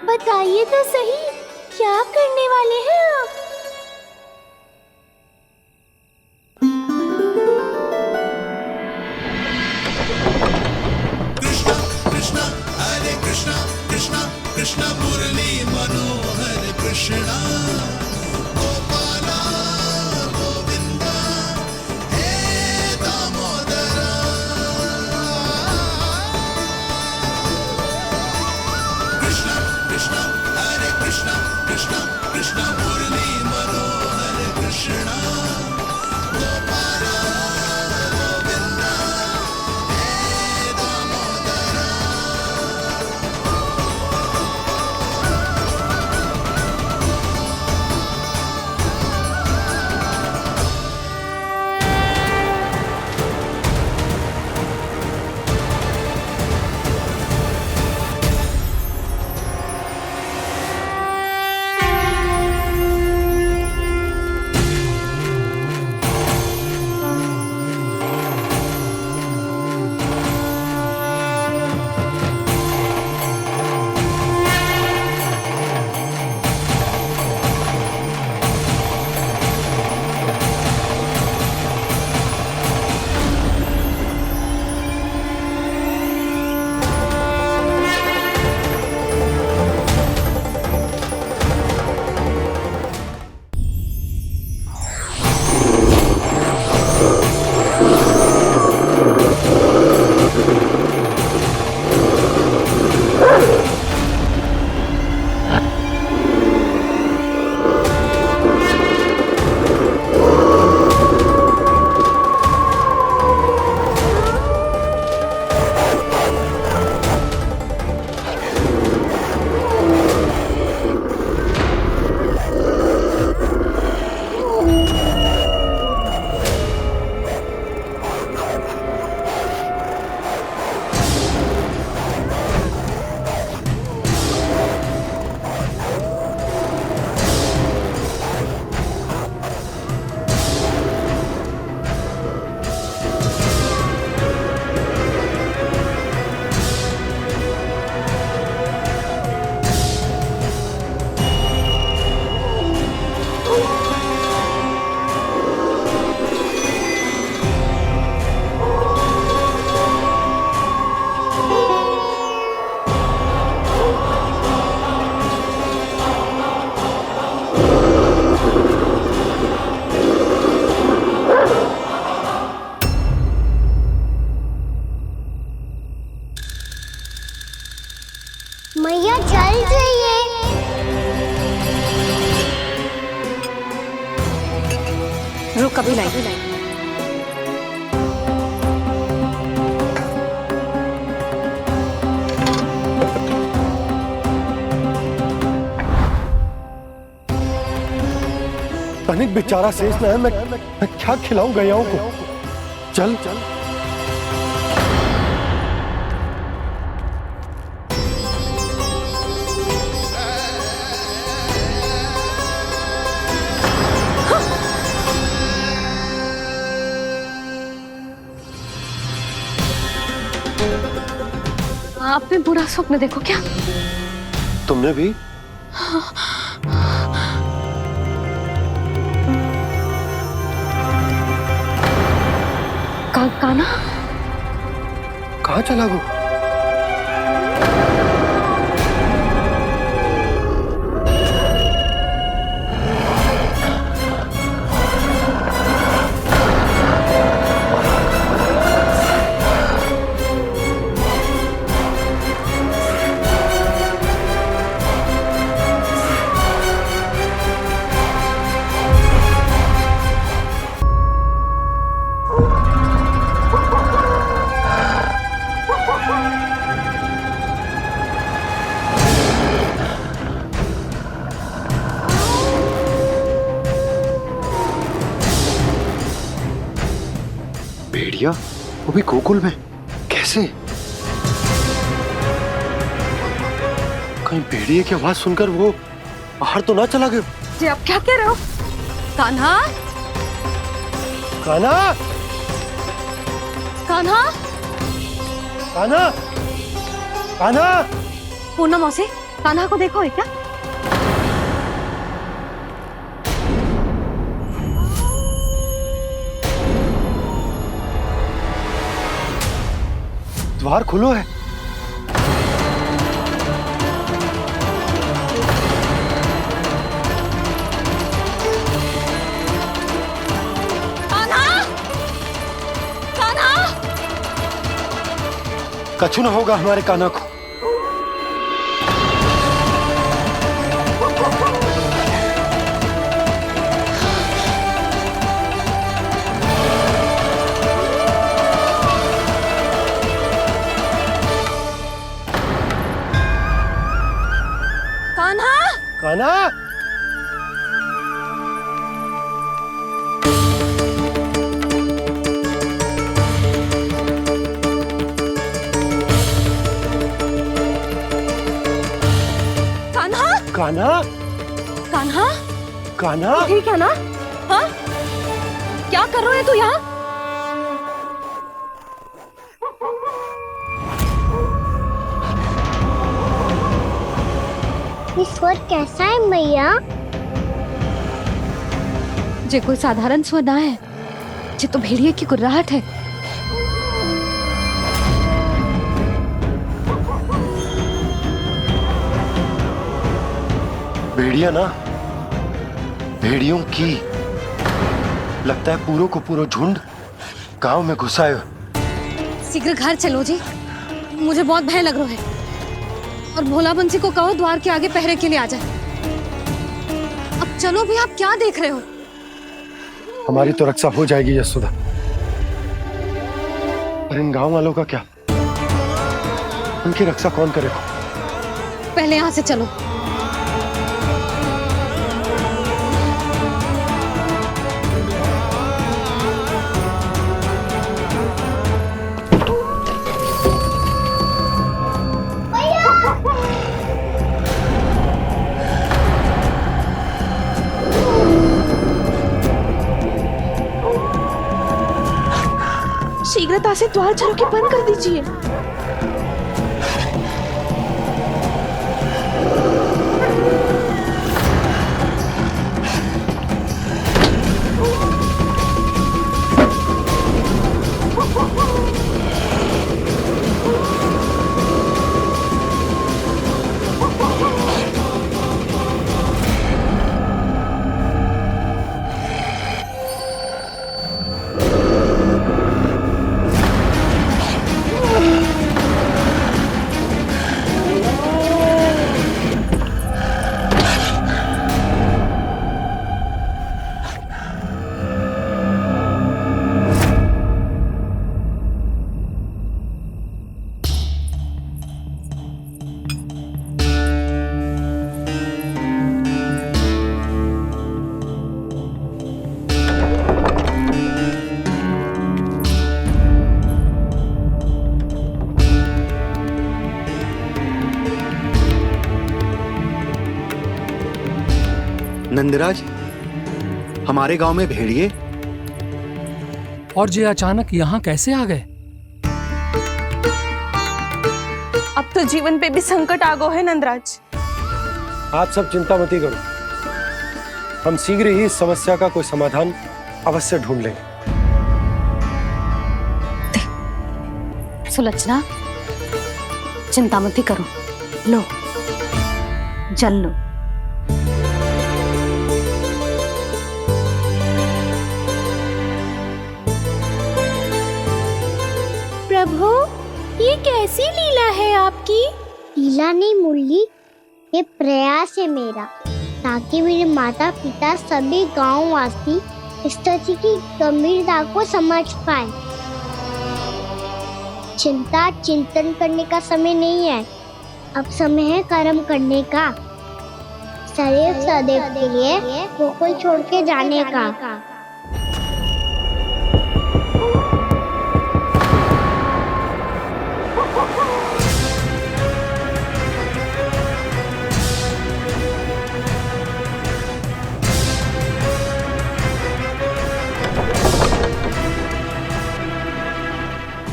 बताइए तो सही, क्या करने वाले हैं आप? कृष्णा हरे कृष्णा कृष्णा कृष्णा मुरली मनोहर कृष्णा गोपाला गोविंदा हे दामोदरा। कृष्णा कृष्णा हरे कृष्णा कृष्णा कृष्णा मुरली मनोहर कृष्णा गोपाला गोविंदा हे दामोदरा। रुक अभी लाई। तनिक बेचारा शेष न है, मैं क्या खिलाऊं गयाओं को। चल चल आपने बुरा स्वप्न देखो क्या? तुमने भी? काना कहाँ चला गो? भेड़िया वो भी गोकुल में कैसे? कहीं भेड़िए की आवाज सुनकर वो बाहर तो ना चला गया? जी आप क्या कह रहे हो? कान्हा, कान्हा, कान्हा, कान्हा, कान्हा। पूनम मौसी, कान्हा को देखो है क्या? द्वार खुलो है। कान्हा, कान्हा। कछु ना होगा हमारे कान्हा को। कान्हा, कान्हा, कान्हा, कान्हा, कान्हा। ठीक है ना? हाँ? क्या कर रहे हो तू यहाँ? स्वर कैसा है मैया? जे कोई साधारण स्वर ना है, जे तो भेड़िए की गुर्राहट है। भेड़िया ना, भेड़ियों की लगता है पूरो को पूरो झुंड गांव में घुसा है। शीघ्र घर चलो जी, मुझे बहुत भय लग रहा है। और भोला बंसी को कहो द्वार के आगे पहरे के लिए आ जाए। अब चलो भी, आप क्या देख रहे हो? हमारी तो रक्षा हो जाएगी यशोदा, पर इन गांव वालों का क्या? उनकी रक्षा कौन करेगा? पहले यहाँ से चलो। शीघ्रता से द्वार चलो के बंद कर दीजिए। नंदराज, हमारे गांव में भेड़िए और ये अचानक यहाँ कैसे आ गए? अब तो जीवन पे भी संकट आ गो है नंदराज। आप सब चिंता मत करो, हम शीघ्र ही इस समस्या का कोई समाधान अवश्य ढूंढ लेंगे। सुलक्षणा, चिंता मत करो, लो जल लो। प्रभु, ये कैसी लीला है आपकी? लीला नहीं मुरली, ये प्रयास है मेरा, ताकि मेरे माता पिता सभी गांव वासी इस स्थिति की गंभीरता को समझ पाए। चिंता चिंतन करने का समय नहीं है, अब समय है कर्म करने का, सदैव सदैव के लिए गोकुल छोड़ के जाने का।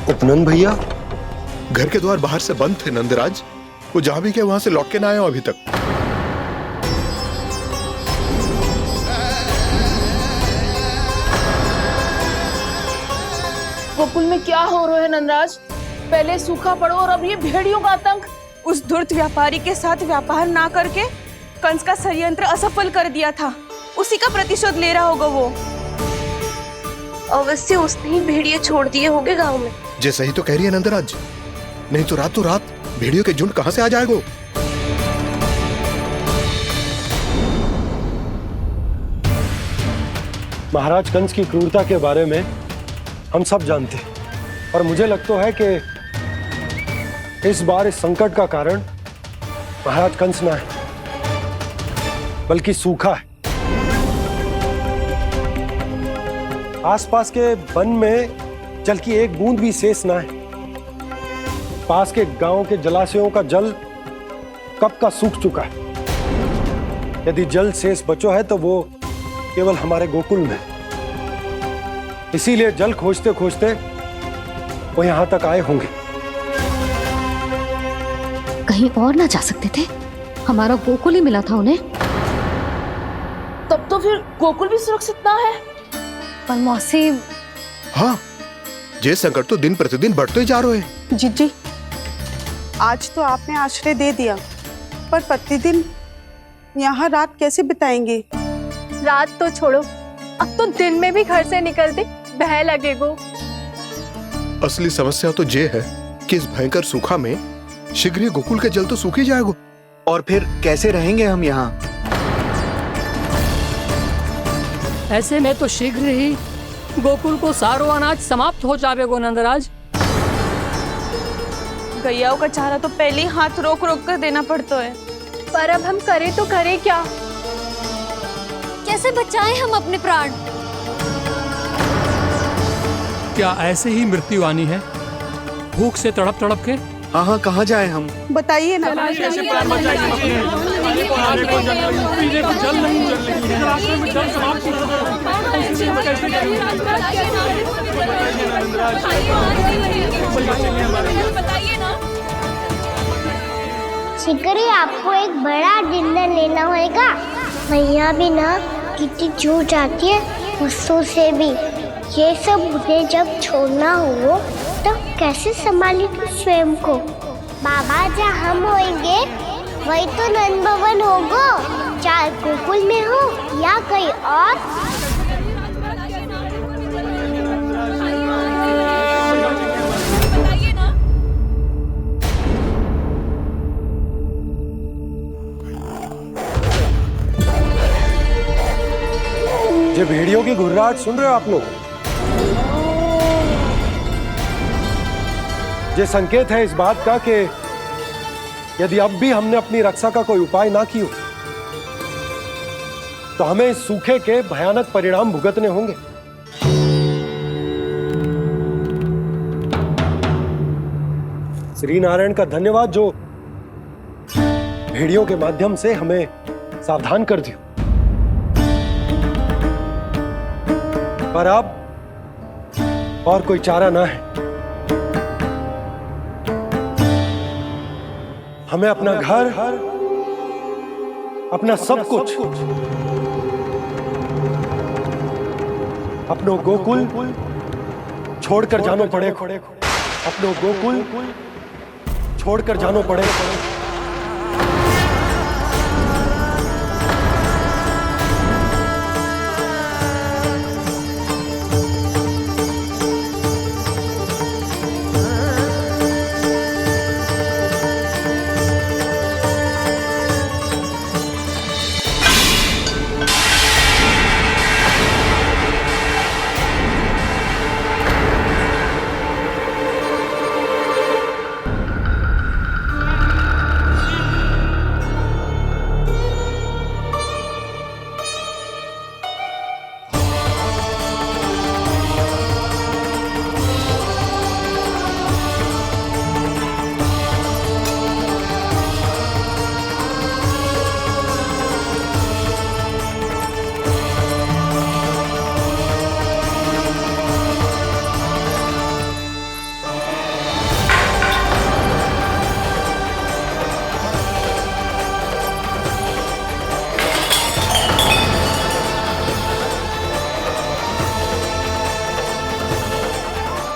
उपनंद भैया, घर के द्वार बाहर से बंद थे नंदराज, वो जहां भी गए वहां से लौट के ना आए हो अभी तक। गोकुल में क्या हो रहा है नंदराज? पहले सूखा पड़ो और अब ये भेड़ियों का आतंक। उस धूर्त व्यापारी के साथ व्यापार ना करके कंस का षड्यंत्र असफल कर दिया था, उसी का प्रतिशोध ले रहा होगा वो। अवश्य उसने ही भेड़िए छोड़ दिए होंगे गांव में। जैसे ही तो कह रही है नंदराज, नहीं तो रात भेड़ियों के झुंड कहां से आ जाएगा? महाराज कंस की क्रूरता के बारे में हम सब जानते हैं, और मुझे लगता है कि इस बार इस संकट का कारण महाराज कंस ना है, बल्कि सूखा है। आसपास के वन में जल की एक बूंद भी शेष ना है। पास के गांव के जलाशयों का जल कब का सूख चुका है। यदि जल शेष बचो है तो वो केवल हमारे गोकुल में। इसीलिए जल खोजते खोजते वो यहां तक आए होंगे। कहीं और ना जा सकते थे? हमारा गोकुल ही मिला था उन्हें। तब तो फिर गोकुल भी सुरक्षित ना है। पर मौसी, हाँ, ये संकट तो दिन प्रतिदिन बढ़ते जा रहे हैं। जीजी, आज तो आपने आश्रय दे दिया, पर प्रतिदिन यहाँ रात कैसे बिताएंगे? रात तो छोड़ो, अब तो दिन में भी घर से निकलते भय लगेगो। असली समस्या तो ये है कि इस भयंकर सूखा में शीघ्र ही गोकुल के जल तो सूख ही जाएगा। और फिर कैसे रहेंगे हम यहाँ? ऐसे में तो शीघ्र ही गोकुल को सारो अनाज समाप्त हो जाएगा नंदराज। गैयाओं का चारा तो पहले ही हाथ रोक रोक कर देना पड़ता है। पर अब हम करें तो करें क्या? कैसे बचाएं हम अपने प्राण? क्या ऐसे ही मृत्यु आनी है, भूख से तड़प तड़प के? हाँ, कहाँ जाएं हम? बताइए ना। शिकारी, आपको एक बड़ा डिनर लेना होगा। मैया भी ना कितनी जूझ जाती है गुस्सों से भी। ये सब मुझे जब छोड़ना हो तो कैसे संभाली तू स्वयं को? बाबा जहाँ हम होंगे वही तो नंद भवन होगा, चाहे गोकुल में हो या कहीं और। ये भेड़ियों की घुर्राहट सुन रहे हो आप लोग? ये संकेत है इस बात का कि यदि अब भी हमने अपनी रक्षा का कोई उपाय ना किया तो हमें इस सूखे के भयानक परिणाम भुगतने होंगे। श्री नारायण का धन्यवाद जो भेड़ियों के माध्यम से हमें सावधान कर दिया। पर अब और कोई चारा ना है। हमें अपना घर, अपना सब कुछ, अपनो गोकुल छोड़कर जानो पड़े। अपनो गोकुल छोड़कर जानो पड़े।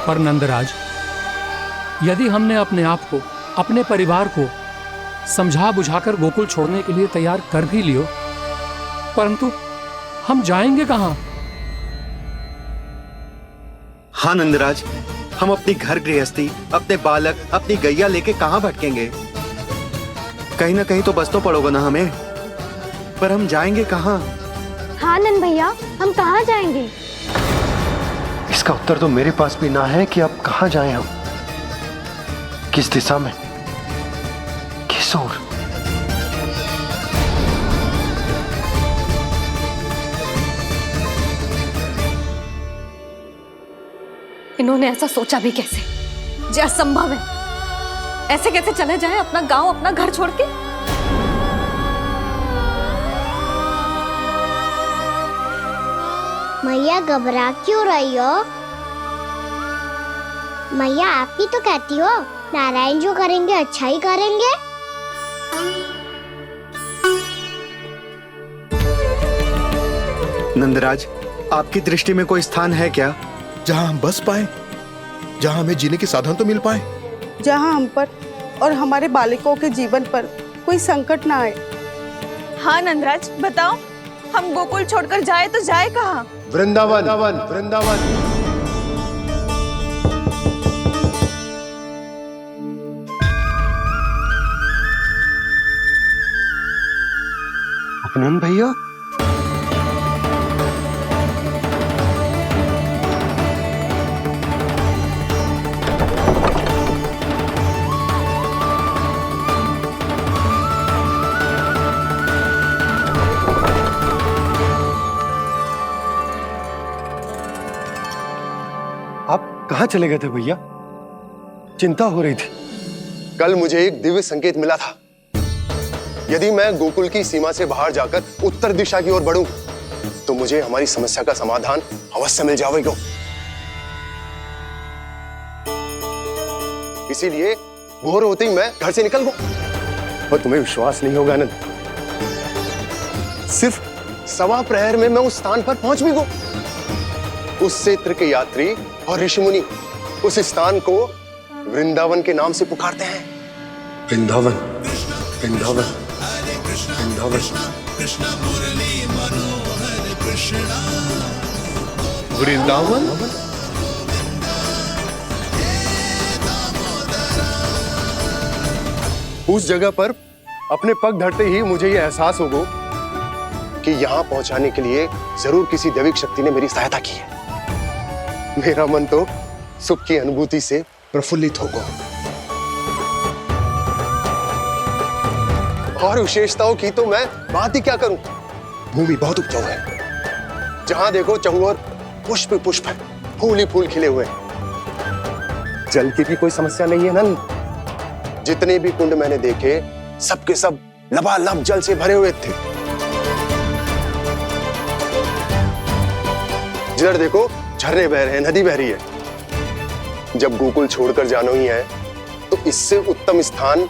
पर नंदराज, यदि हमने अपने आप को, अपने परिवार को समझा बुझाकर गोकुल छोड़ने के लिए तैयार कर भी लियो, परंतु हम जाएंगे कहां? हाँ नंदराज, हम अपनी घर गृहस्थी, अपने बालक, अपनी गैया लेके कहां भटकेंगे? कहीं ना कहीं तो बस तो पड़ोगे ना हमें, पर हम जाएंगे कहां? हाँ नंद भैया, हम कहाँ जाएंगे? इसका उत्तर तो मेरे पास भी ना है कि अब कहां जाएं हम, किस दिशा में, किस ओर। इन्होंने ऐसा सोचा भी कैसे? जो असंभव है। ऐसे कैसे चले जाएं अपना गांव, अपना घर छोड़ के? मैया घबरा क्यों रही हो? मैया आप ही तो कहती हो नारायण जो करेंगे अच्छा ही करेंगे। नंदराज, आपकी दृष्टि में कोई स्थान है क्या जहां हम बस पाए, जहां हमें जीने के साधन तो मिल पाए, जहाँ हम पर और हमारे बालकों के जीवन पर कोई संकट ना आए? हाँ नंदराज, बताओ, हम गोकुल छोड़कर जाए तो जाए कहाँ? वृंदावन, वृंदावन। अपनन भैया, आप कहां चले गए थे भैया? चिंता हो रही थी। कल मुझे एक दिव्य संकेत मिला था। यदि मैं गोकुल की सीमा से बाहर जाकर उत्तर दिशा की ओर बढ़ूं, तो मुझे हमारी समस्या का समाधान अवश्य मिल जाएगा। इसीलिए भोर होते ही मैं घर से निकल गया। और तुम्हें विश्वास नहीं होगा आनंद, सिर्फ 1.25 प्रहर में मैं उस स्थान पर पहुंच भी गया। उस क्षेत्र के यात्री और ऋषि मुनि उस स्थान को वृंदावन के नाम से पुकारते हैं। वृंदावन, वृंदावन, वृंदावन। वृंदावन? उस जगह पर अपने पग धरते ही मुझे यह एहसास होगा कि यहां पहुंचाने के लिए जरूर किसी दैविक शक्ति ने मेरी सहायता की है। मेरा मन तो सुख की अनुभूति से प्रफुल्लित होगा। और विशेषताओं की तो मैं बात ही क्या करूं। भूमि बहुत उपजाऊ है, जहां देखो चहुओर पुष्प पुष्प है, फूल ही फूल खिले हुए हैं। जल की भी कोई समस्या नहीं है नंद। जितने भी कुंड मैंने देखे, सबके सब लबालब जल से भरे हुए थे। जिधर देखो झरने बह रहे हैं, नदी बह रही है। जब गोकुल छोड़कर जाना ही है तो इससे उत्तम स्थान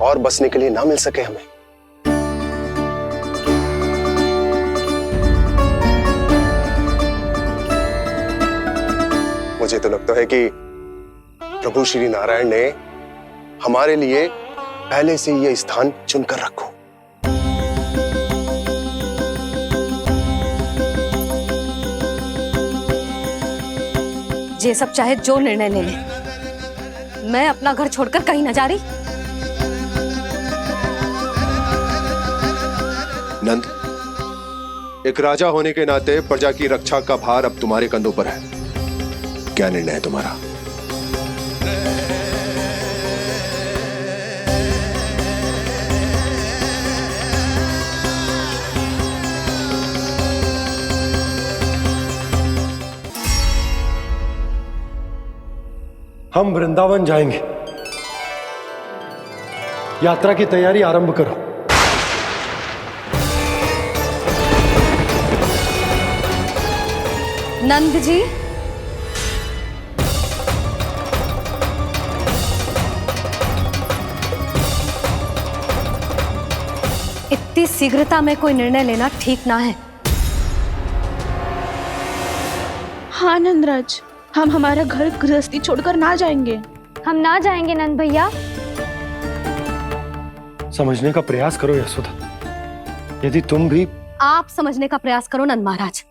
और बसने के लिए ना मिल सके हमें। मुझे तो लगता है कि प्रभु श्री नारायण ने हमारे लिए पहले से यह स्थान चुनकर रखो। ये सब चाहे जो निर्णय ले ले, मैं अपना घर छोड़कर कहीं न जा रही। नंद, एक राजा होने के नाते प्रजा की रक्षा का भार अब तुम्हारे कंधों पर है। क्या निर्णय है तुम्हारा? हम वृंदावन जाएंगे। यात्रा की तैयारी आरंभ करो। नंद जी, इतनी शीघ्रता में कोई निर्णय लेना ठीक ना है। हाँ नंदराज, हम हमारा घर गृहस्थी छोड़कर ना जाएंगे। हम ना जाएंगे नंद भैया। समझने का प्रयास करो यशोदा। यदि तुम भी आप समझने का प्रयास करो नंद महाराज।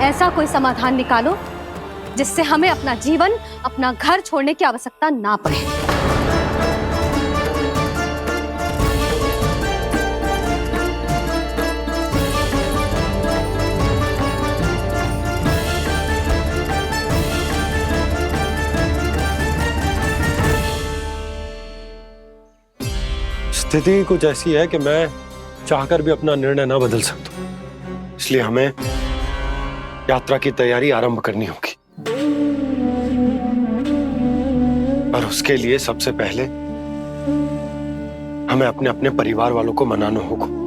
ऐसा कोई समाधान निकालो जिससे हमें अपना जीवन, अपना घर छोड़ने की आवश्यकता ना पड़े। स्थिति कुछ ऐसी है कि मैं चाहकर भी अपना निर्णय ना बदल सकता, इसलिए हमें यात्रा की तैयारी आरंभ करनी होगी। और उसके लिए सबसे पहले हमें अपने अपने परिवार वालों को मनाना होगा।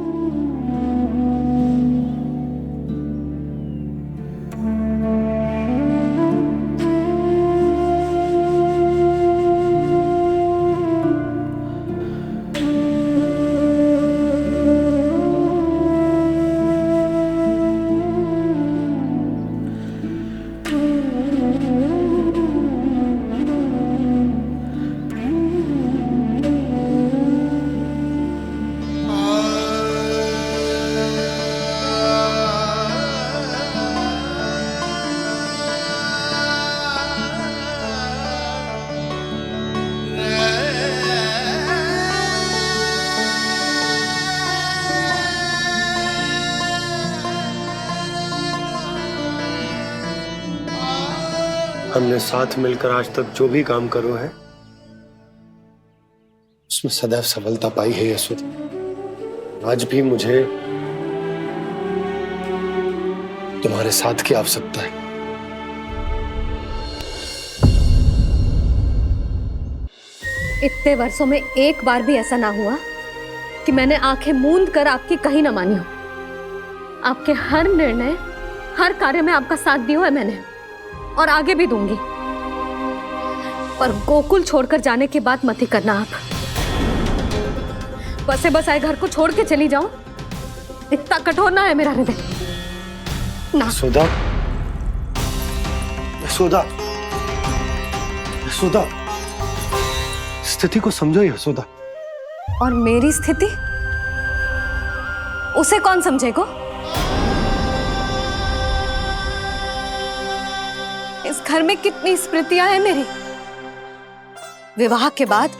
हमने साथ मिलकर आज तक जो भी काम करो है उसमें सदैव सफलता पाई है यशोदा। आज भी मुझे तुम्हारे साथ की आवश्यकता है। इतने वर्षों में एक बार भी ऐसा ना हुआ कि मैंने आंखें मूंद कर आपकी कहीं ना मानी हो। आपके हर निर्णय, हर कार्य में आपका साथ दिया है मैंने, और आगे भी दूंगी। पर गोकुल छोड़कर जाने की बात मत ही करना आप। बसे बसाए घर को छोड़ के चली जाऊं, इतना कठोर ना है मेरा हृदय ना। यशोदा, यशोदा, यशोदा, स्थिति को समझो यशोदा। और मेरी स्थिति उसे कौन समझेगा? इस घर में कितनी स्मृतियां हैं मेरी। विवाह के बाद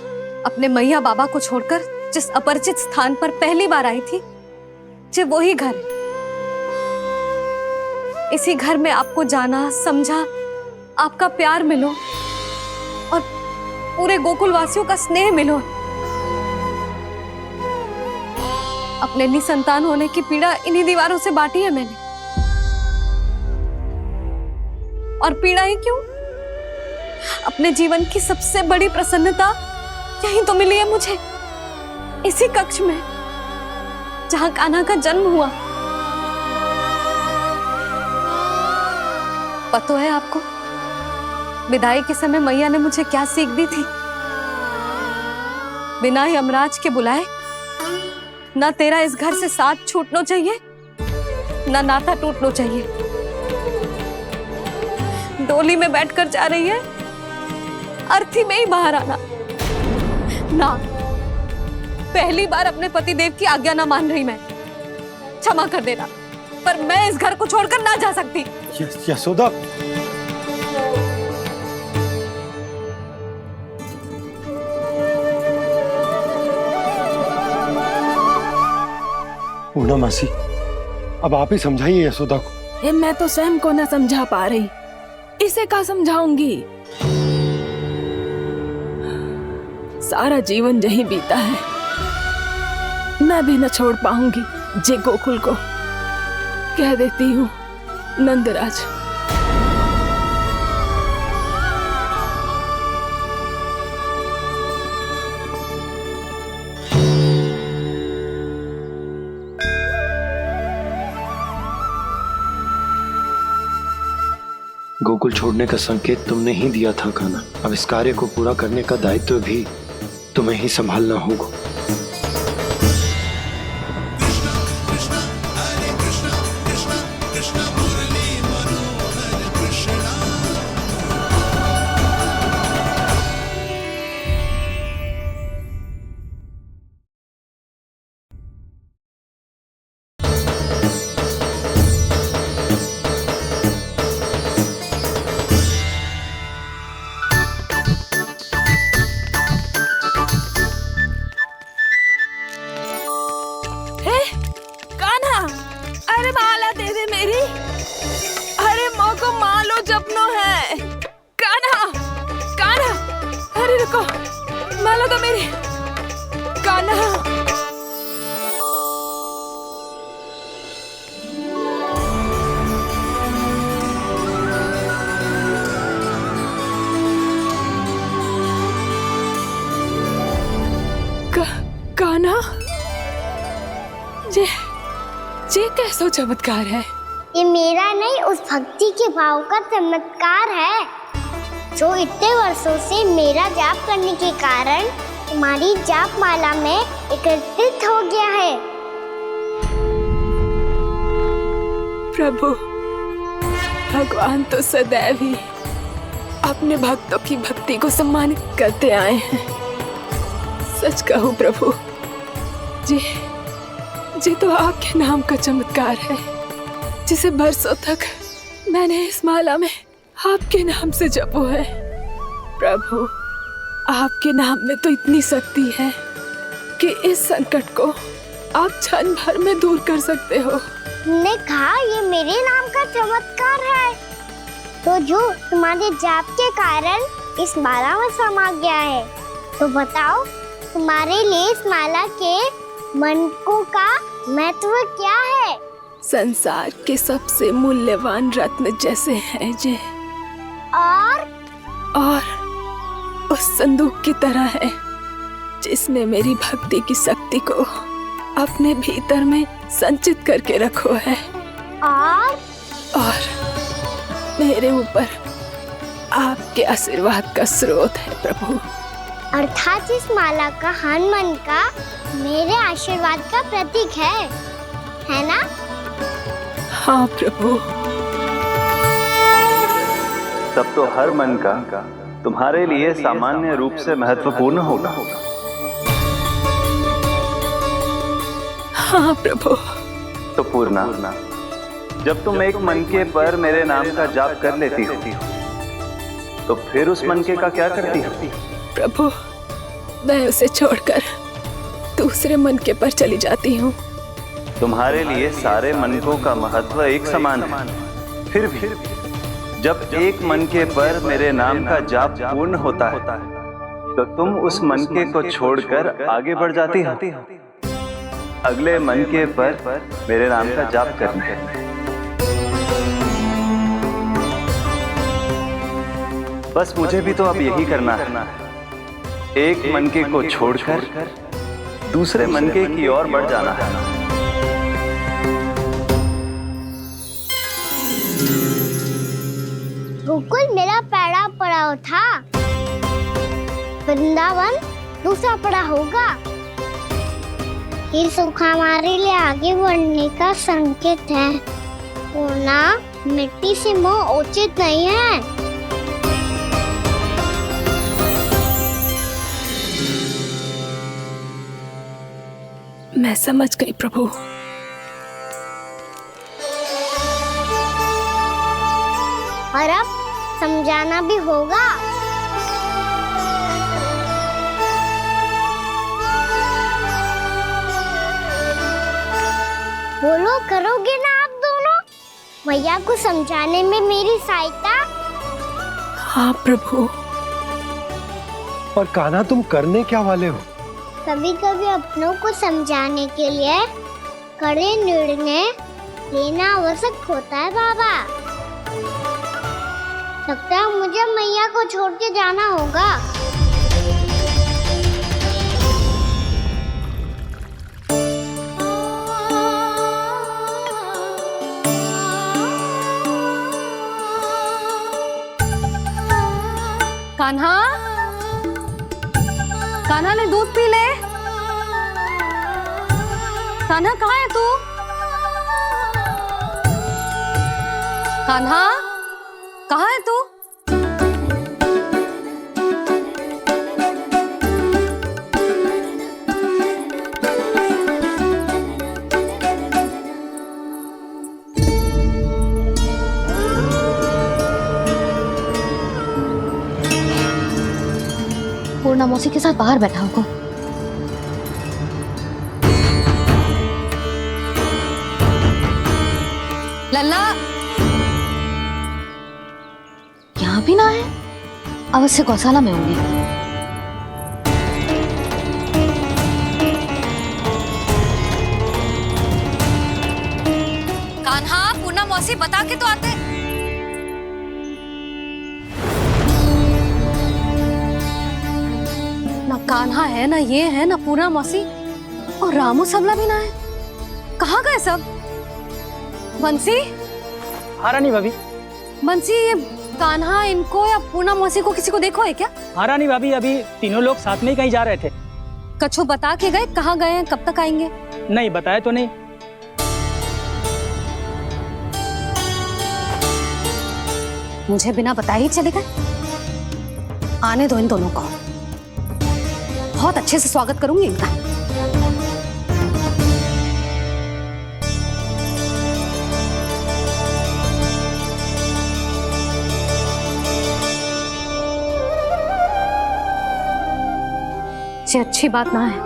अपने मैया बाबा को छोड़कर जिस अपरिचित स्थान पर पहली बार आई थी, जो वही घर। इसी घर में आपको जाना, समझा, आपका प्यार मिलो और पूरे गोकुल वासियों का स्नेह मिलो। अपने निसंतान होने की पीड़ा इन्हीं दीवारों से बांटी है मैंने। और पीड़ा ही क्यों? अपने जीवन की सबसे बड़ी प्रसन्नता यही तो मिली है मुझे, इसी कक्ष में जहां कान्हा का जन्म हुआ। पता है आपको विदाई के समय मैया ने मुझे क्या सीख दी थी? बिना यमराज के बुलाए ना तेरा इस घर से साथ छूटना चाहिए, ना नाता टूटना चाहिए। डोली में बैठकर जा रही है, अर्थी में ही बाहर आना ना। पहली बार अपने पति देव की आज्ञा ना मान रही मैं, क्षमा कर देना, पर मैं इस घर को छोड़कर ना जा सकती। यशोदा, पूनम मासी, अब आप ही समझाइए यशोदा को। ये मैं तो स्वयं को न समझा पा रही, इसे क्या समझाऊंगी? सारा जीवन यही बीता है, मैं भी न छोड़ पाऊंगी जे गोकुल को। कह देती हूँ नंदराज। गोकुल छोड़ने का संकेत तुमने ही दिया था कान्हा। अब इस कार्य को पूरा करने का दायित्व भी तुम्हें ही संभालना होगा। माला तो मेरी कान्हा। कान्हा, ये कैसा चमत्कार है? ये मेरा नहीं, उस भक्ति के भाव का चमत्कार है जो इतने वर्षों से मेरा जाप करने के कारण तुम्हारी जाप माला में एकत्रित हो गया है। प्रभु, भगवान तो सदैव ही अपने भक्तों की भक्ति को सम्मानित करते आए हैं। सच कहूं प्रभु, जी तो आपके नाम का चमत्कार है, जिसे बरसों तक मैंने इस माला में आपके नाम से जपो है। प्रभु, आपके नाम में तो इतनी शक्ति है कि इस संकट को आप क्षण भर में दूर कर सकते हो। तुमने कहा ये मेरे नाम का चमत्कार है, तो जो तुम्हारे जाप के कारण इस माला में समा गया है, तो बताओ तुम्हारे लिए इस माला के मनकों का महत्व क्या है? संसार के सबसे मूल्यवान रत्न जैसे हैं जे, और उस संदूक की तरह है जिसने मेरी भक्ति की शक्ति को अपने भीतर में संचित करके रखो है, और मेरे ऊपर आपके आशीर्वाद का स्रोत है प्रभु। अर्थात इस माला का हनुमान का मेरे आशीर्वाद का प्रतीक है ना? हाँ प्रभु। तब तो हर मन का तुम्हारे लिए सामान्य रूप से महत्वपूर्ण होगा। हाँ प्रभु। तो पूर्णा, जब तुम एक मनके पर मेरे नाम का जाप कर लेती हो, तो फिर उस मनके का क्या करती हो? प्रभु, मैं उसे छोड़कर दूसरे मनके पर चली जाती हूँ। तुम्हारे लिए सारे मनकों का महत्व एक समान है, फिर भी जब एक मनके पर मेरे नाम का जाप पूर्ण होता है, तो तुम उस मनके को छोड़कर आगे बढ़ जाती हो अगले मनके पर मेरे नाम का जाप करने। बस मुझे भी तो अब यही करना है, एक मनके को छोड़कर दूसरे मनके की ओर बढ़ जाना है। गोकुल मेरा पहला पड़ाव था, वृंदावन दूसरा पड़ा होगा। ये सुख हमारे लिए आगे बढ़ने का संकेत है। होना मिट्टी से मोह उचित नहीं है। मैं समझ गई प्रभु। और अब समझाना भी होगा। बोलो, करोगे ना आप दोनों? भैया को समझाने में मेरी सहायता? हाँ प्रभु। और कान्हा तुम करने क्या वाले हो? कभी कभी अपनों को समझाने के लिए कड़े निर्णय लेना आवश्यक होता है बाबा। लगता है मुझे मैया को छोड़ के जाना होगा। कान्हा, कान्हा ने दूध पी ले। कान्हा कहाँ है तू? कान्हा कहाँ है तू? पूर्णा मौसी के साथ बाहर बैठा होगा। लल्ला यहाँ भी ना है, अवश्य गौशाला में होंगे। कान्हा, पूर्णा मौसी बता के तो आते। ना कान्हा है, ना ये है, ना पूर्णा मौसी, और रामू सबला भी ना है। कहाँ गए सब? बंसी? हाँ रानी भाभी। बंसी, ये कान्हा इनको या पूर्णा मौसी को किसी को देखो है क्या? हाँ रानी भाभी, अभी तीनों लोग साथ में ही कहीं जा रहे थे। कछु बता के गए कहाँ गए हैं, कब तक आएंगे? नहीं बताया तो नहीं। मुझे बिना बताए ही चले गए? आने दो इन दोनों को, बहुत अच्छे से स्वागत करूंगी इनका। ये अच्छी बात ना है,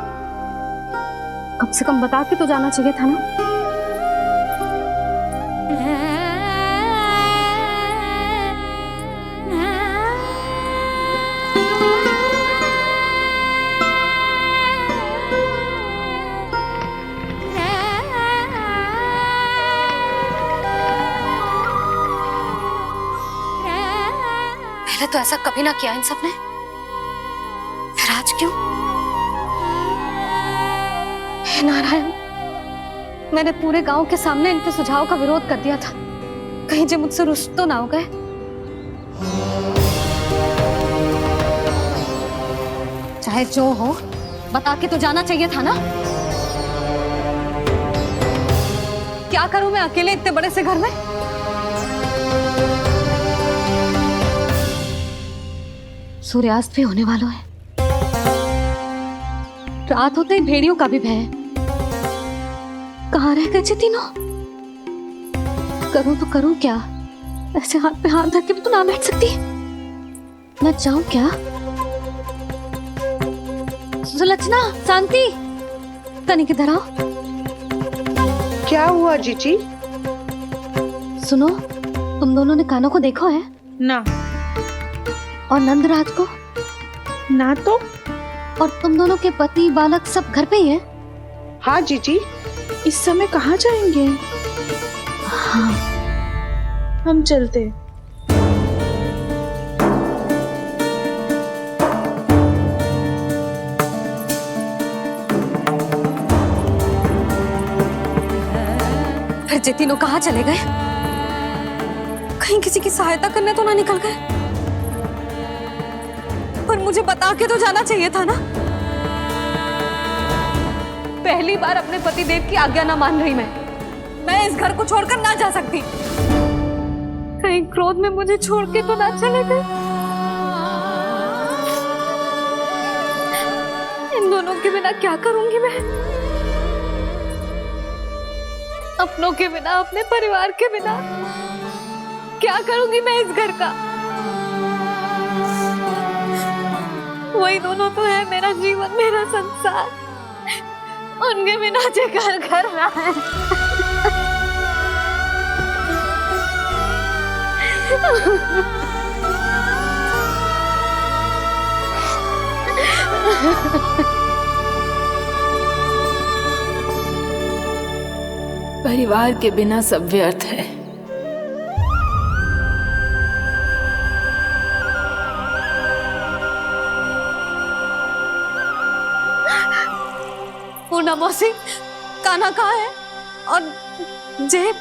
कम से कम बता के तो जाना चाहिए था ना। पहले तो ऐसा कभी ना किया इन सब ने, फिर आज क्यों? हे नारायण, मैंने पूरे गांव के सामने इनके सुझाव का विरोध कर दिया था, कहीं जो मुझसे रुष्ट तो ना हो गए। चाहे जो हो, बता के तो जाना चाहिए था ना। क्या करूं मैं अकेले इतने बड़े से घर में? सूर्यास्त भी होने वाला है, रात होते ही भेड़ियों का भी भय है। कहाँ रह गए तीनों? करूं तो करूं क्या? ऐसे हाथ पे हाथ धर के भी तो ना बैठ सकती। मैं जाऊं क्या? सुलक्षणा, शांति, तनिक इधर आओ। क्या हुआ जीजी? सुनो, तुम दोनों ने कान्हा को देखा है? ना। और नंदराज को? ना तो। और तुम दोनों के पति बालक सब घर पे ही हैं? हाँ जीजी। इस समय कहाँ जाएंगे? हाँ, हम चलते। फिर ये तीनों कहाँ चले गए? कहीं किसी की सहायता करने तो ना निकल गए? पर मुझे बता के तो जाना चाहिए था ना। पहली बार अपने पतिदेव की आज्ञा ना मान रही मैं इस घर को छोड़कर ना जा सकती। कहीं क्रोध में मुझे छोड़ के तो ना चले गए। इन दोनों के बिना क्या करूंगी मैं? अपनों के बिना, अपने परिवार के बिना क्या करूंगी मैं इस घर का? वही दोनों तो है मेरा जीवन, मेरा संसार। उनके बिना जे घर घर रहा है। परिवार के बिना सब व्यर्थ है। पूर्णा मौसी, कान्हा कहाँ है? और जे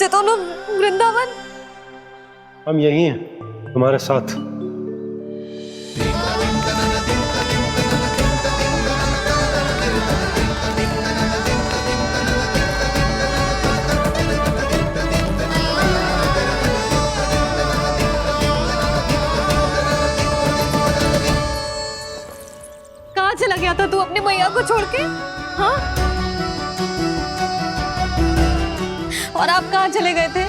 दोनों वृंदावन? हम यही हैं तुम्हारे साथ। कहाँ चला गया था तू अपनी मैया को छोड़ के? हाँ? और आप कहाँ चले गए थे?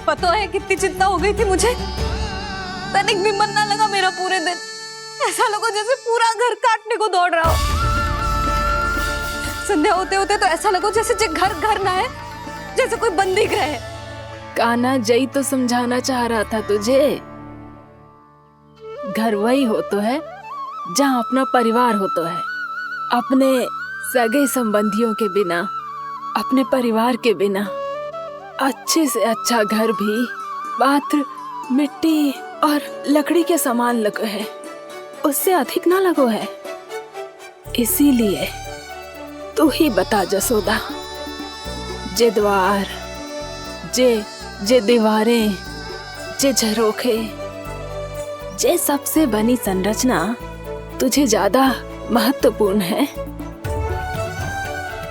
पतो है कितनी चिंता हो गई थी मुझे। तनिक भी मन ना लगा मेरा पूरे दिन। ऐसा लगा जैसे पूरा घर काटने को दौड़ रहा हो। संध्या होते होते तो ऐसा लगा जैसे घर घर ना है, जैसे कोई बंदी गृह है। कान्हा जय तो समझाना चाह रहा था तुझे। घर वही हो तो है जहाँ अपना परिवार हो तो है। अपने सगे संबंधियों के बिना, अपने परिवार के बिना अच्छे से अच्छा घर भी मात्र मिट्टी और लकड़ी के समान लगो है, उससे अधिक ना लगो है। इसीलिए तू ही बता जसोदा, जे द्वार, जे दीवारें, जे झरोखे, जे सबसे बनी संरचना तुझे ज्यादा महत्वपूर्ण है?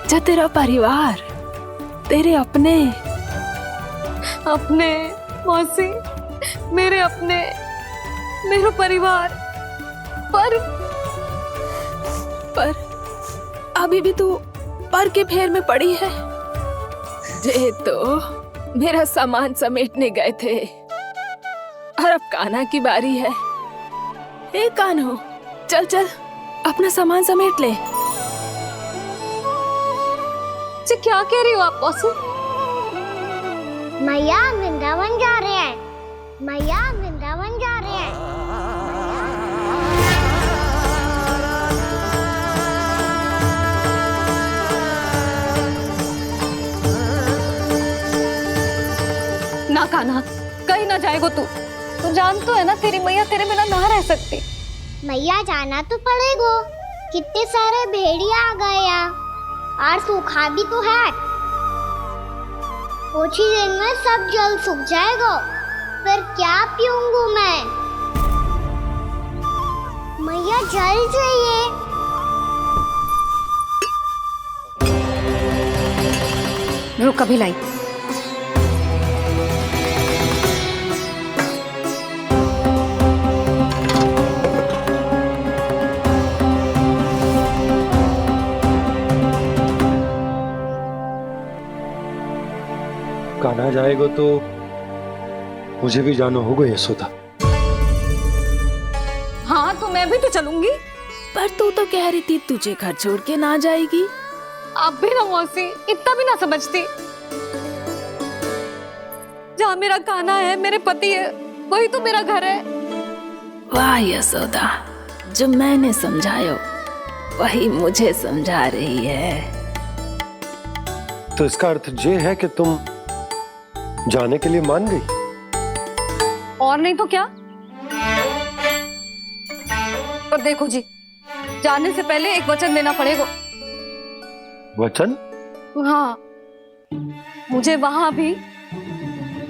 जा तेरा परिवार, तेरे अपने मौसी, मेरे मेरा परिवार। पर अभी भी तू पर के फेर में पड़ी है। जे तो मेरा सामान समेटने गए थे और अब कान्हा की बारी है। ए कान्हो, चल चल अपना सामान समेट ले। क्या कह रही हो आप मौसी? मैया वृंदावन जा रहे हैं। मैया वृंदावन जा रहे हैं। ना कान्हा, कहीं ना जाएगो तू। तू जान तो है ना तेरी मैया तेरे बिना ना रह सकती। मैया जाना तो पड़ेगा। कितने सारे भेड़िया आ गए यहाँ, और सूखा भी तो है। कुछ ही दिन में सब जल सूख जाएगा, फिर क्या पीऊंगा मैं? मैया जल चाहिए। रुक, अभी लाई। कान्हा जाएगा तो मुझे भी जाना होगा यशोदा। हाँ तो मैं भी तो चलूंगी। पर तू तो कह रही थी तुझे घर छोड़ के ना जाएगी। आप भी ना मौसी, इतना भी ना समझती। जहाँ मेरा कान्हा है, मेरे पति है, वही तो मेरा घर है। वाह यशोदा, जो मैंने समझायो वही मुझे समझा रही है। तो इसका अर्थ ये है कि तुम जाने के लिए मान गई? और नहीं तो क्या। और देखो जी, जाने से पहले एक वचन देना पड़ेगा। वचन? हाँ, मुझे वहां भी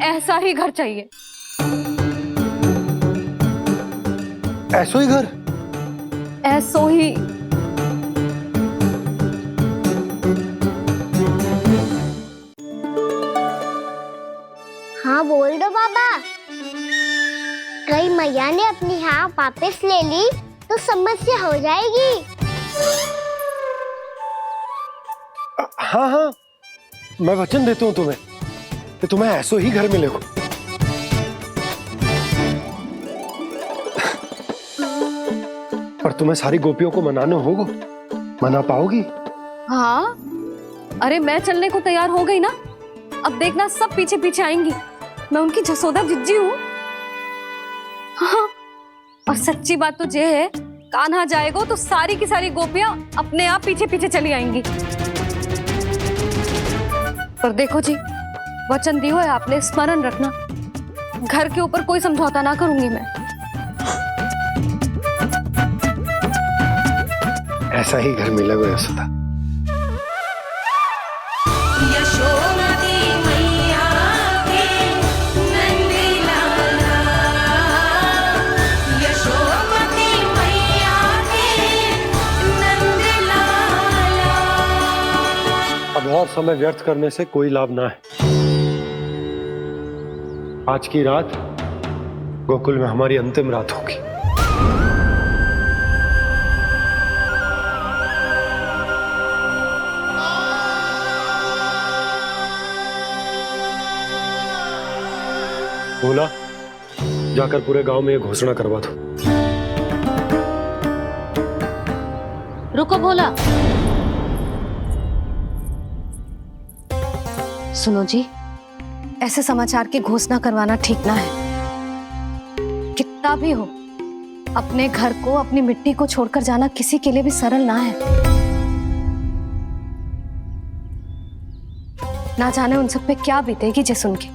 ऐसा ही घर चाहिए। ऐसो ही घर? ऐसो ही। हाँ बोल दो बाबा। कहीं मैया ने अपनी हाँ वापस ले ली तो समस्या हो जाएगी। हाँ हाँ, मैं वचन देता हूँ तुम्हें कि तुम्हें ऐसो ही घर मिलेगा। पर तुम्हें सारी गोपियों को मनाना होगा। मना पाओगी? हाँ, अरे मैं चलने को तैयार हो गई ना। अब देखना सब पीछे पीछे आएंगी। मैं उनकी जसोदा जिज्जी हूँ। हाँ, और सच्ची बात तो ये है, कान्हा जाएगा तो सारी की सारी गोपियां अपने आप पीछे पीछे चली आएंगी। पर देखो जी, वचन दियो है आपने, स्मरण रखना। घर के ऊपर कोई समझौता ना करूंगी मैं। ऐसा ही घर मिलेगा यशोदा। यशोमती मैया के नंदी लाला, यशोमती मैया के नंदी लाला। अब और समय व्यर्थ करने से कोई लाभ ना है। आज की रात गोकुल में हमारी अंतिम रात होगी। बोला, जाकर पूरे गांव में ये घोषणा करवा दो। रुको भोला। सुनो जी, ऐसे समाचार की घोषणा करवाना ठीक ना है। कितना भी हो, अपने घर को, अपनी मिट्टी को छोड़कर जाना किसी के लिए भी सरल ना है। ना जाने उन सब पे क्या बीतेगी जे सुन के।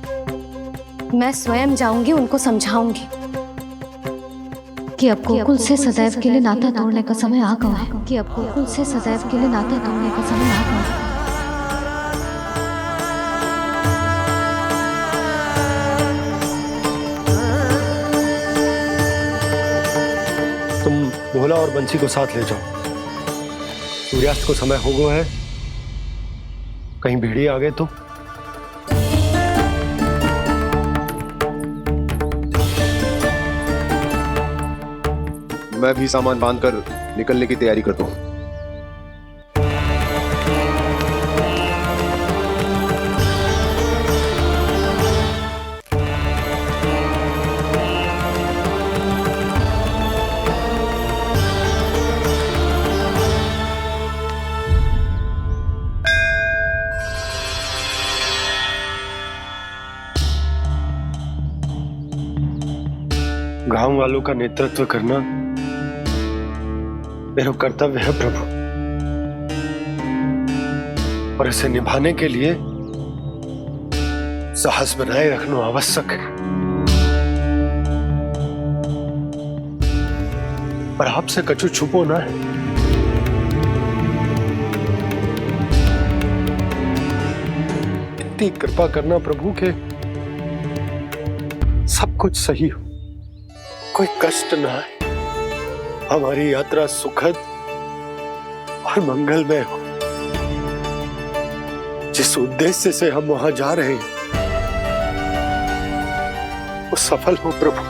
मैं स्वयं जाऊंगी, उनको समझाऊंगी कि अब गोकुल से सदैव के लिए नाता तोड़ने का समय आ गया है। कि अब गोकुल से सदैव के लिए नाता तोड़ने का समय आ गया है। तुम भोला और बंसी को साथ ले जाओ। सूर्यास्त को समय हो गया है, कहीं भेड़िए आ गए तो। मैं भी सामान बांधकर निकलने की तैयारी करता हूँ। गांव वालों का नेतृत्व करना मेरा कर्तव्य है प्रभु, और इसे निभाने के लिए साहस बनाए रखना आवश्यक है। पर आपसे कछु छुपो ना है। इतनी कृपा करना प्रभु के सब कुछ सही हो, कोई कष्ट ना है, हमारी यात्रा सुखद और मंगलमय हो। जिस उद्देश्य से हम वहां जा रहे हैं वो सफल हो प्रभु,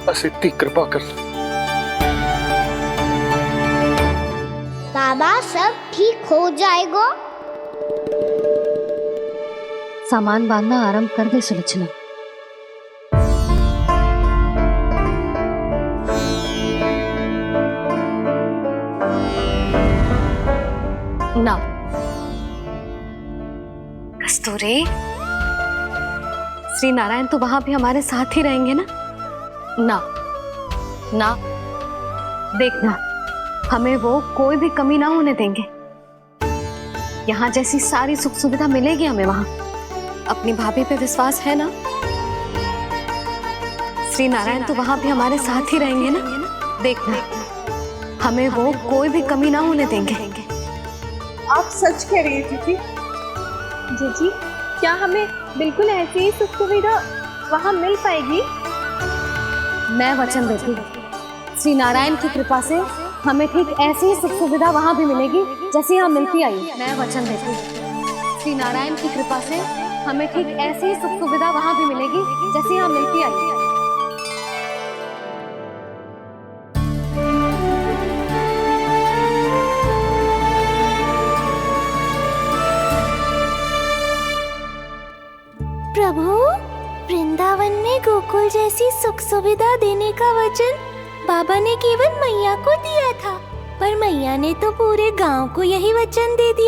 बस इतनी कृपा कर। बाबा सब ठीक हो जाएगा। सामान बांधना आरंभ कर दे सुलोचना। ना कस्तूरी, श्री नारायण तो वहां भी हमारे साथ ही रहेंगे ना? ना ना, देखना हमें वो कोई भी कमी ना होने देंगे। यहाँ जैसी सारी सुख सुविधा मिलेगी हमें वहां। अपनी भाभी पे विश्वास है ना? श्री नारायण तो वहां भी हमारे साथ ही रहेंगे ना? देखना हमें वो कोई भी कमी ना होने देंगे। आप सच कह रही है जीजी? जीजी, क्या हमें बिल्कुल ऐसी ही सुख सुविधा वहाँ मिल पाएगी? मैं वचन देती हूँ, श्री नारायण की कृपा से हमें ठीक ऐसी ही सुख सुविधा वहाँ भी मिलेगी जैसी यहाँ मिलती आई। मैं वचन देती हूँ, श्री नारायण की कृपा से हमें ठीक ऐसी ही सुख सुविधा वहाँ भी मिलेगी जैसी यहाँ मिलती आई। प्रभु, वृंदावन में गोकुल जैसी सुख सुविधा देने का वचन बाबा ने केवल मैया को दिया था, पर मैया ने तो पूरे गांव को यही वचन दे दिया।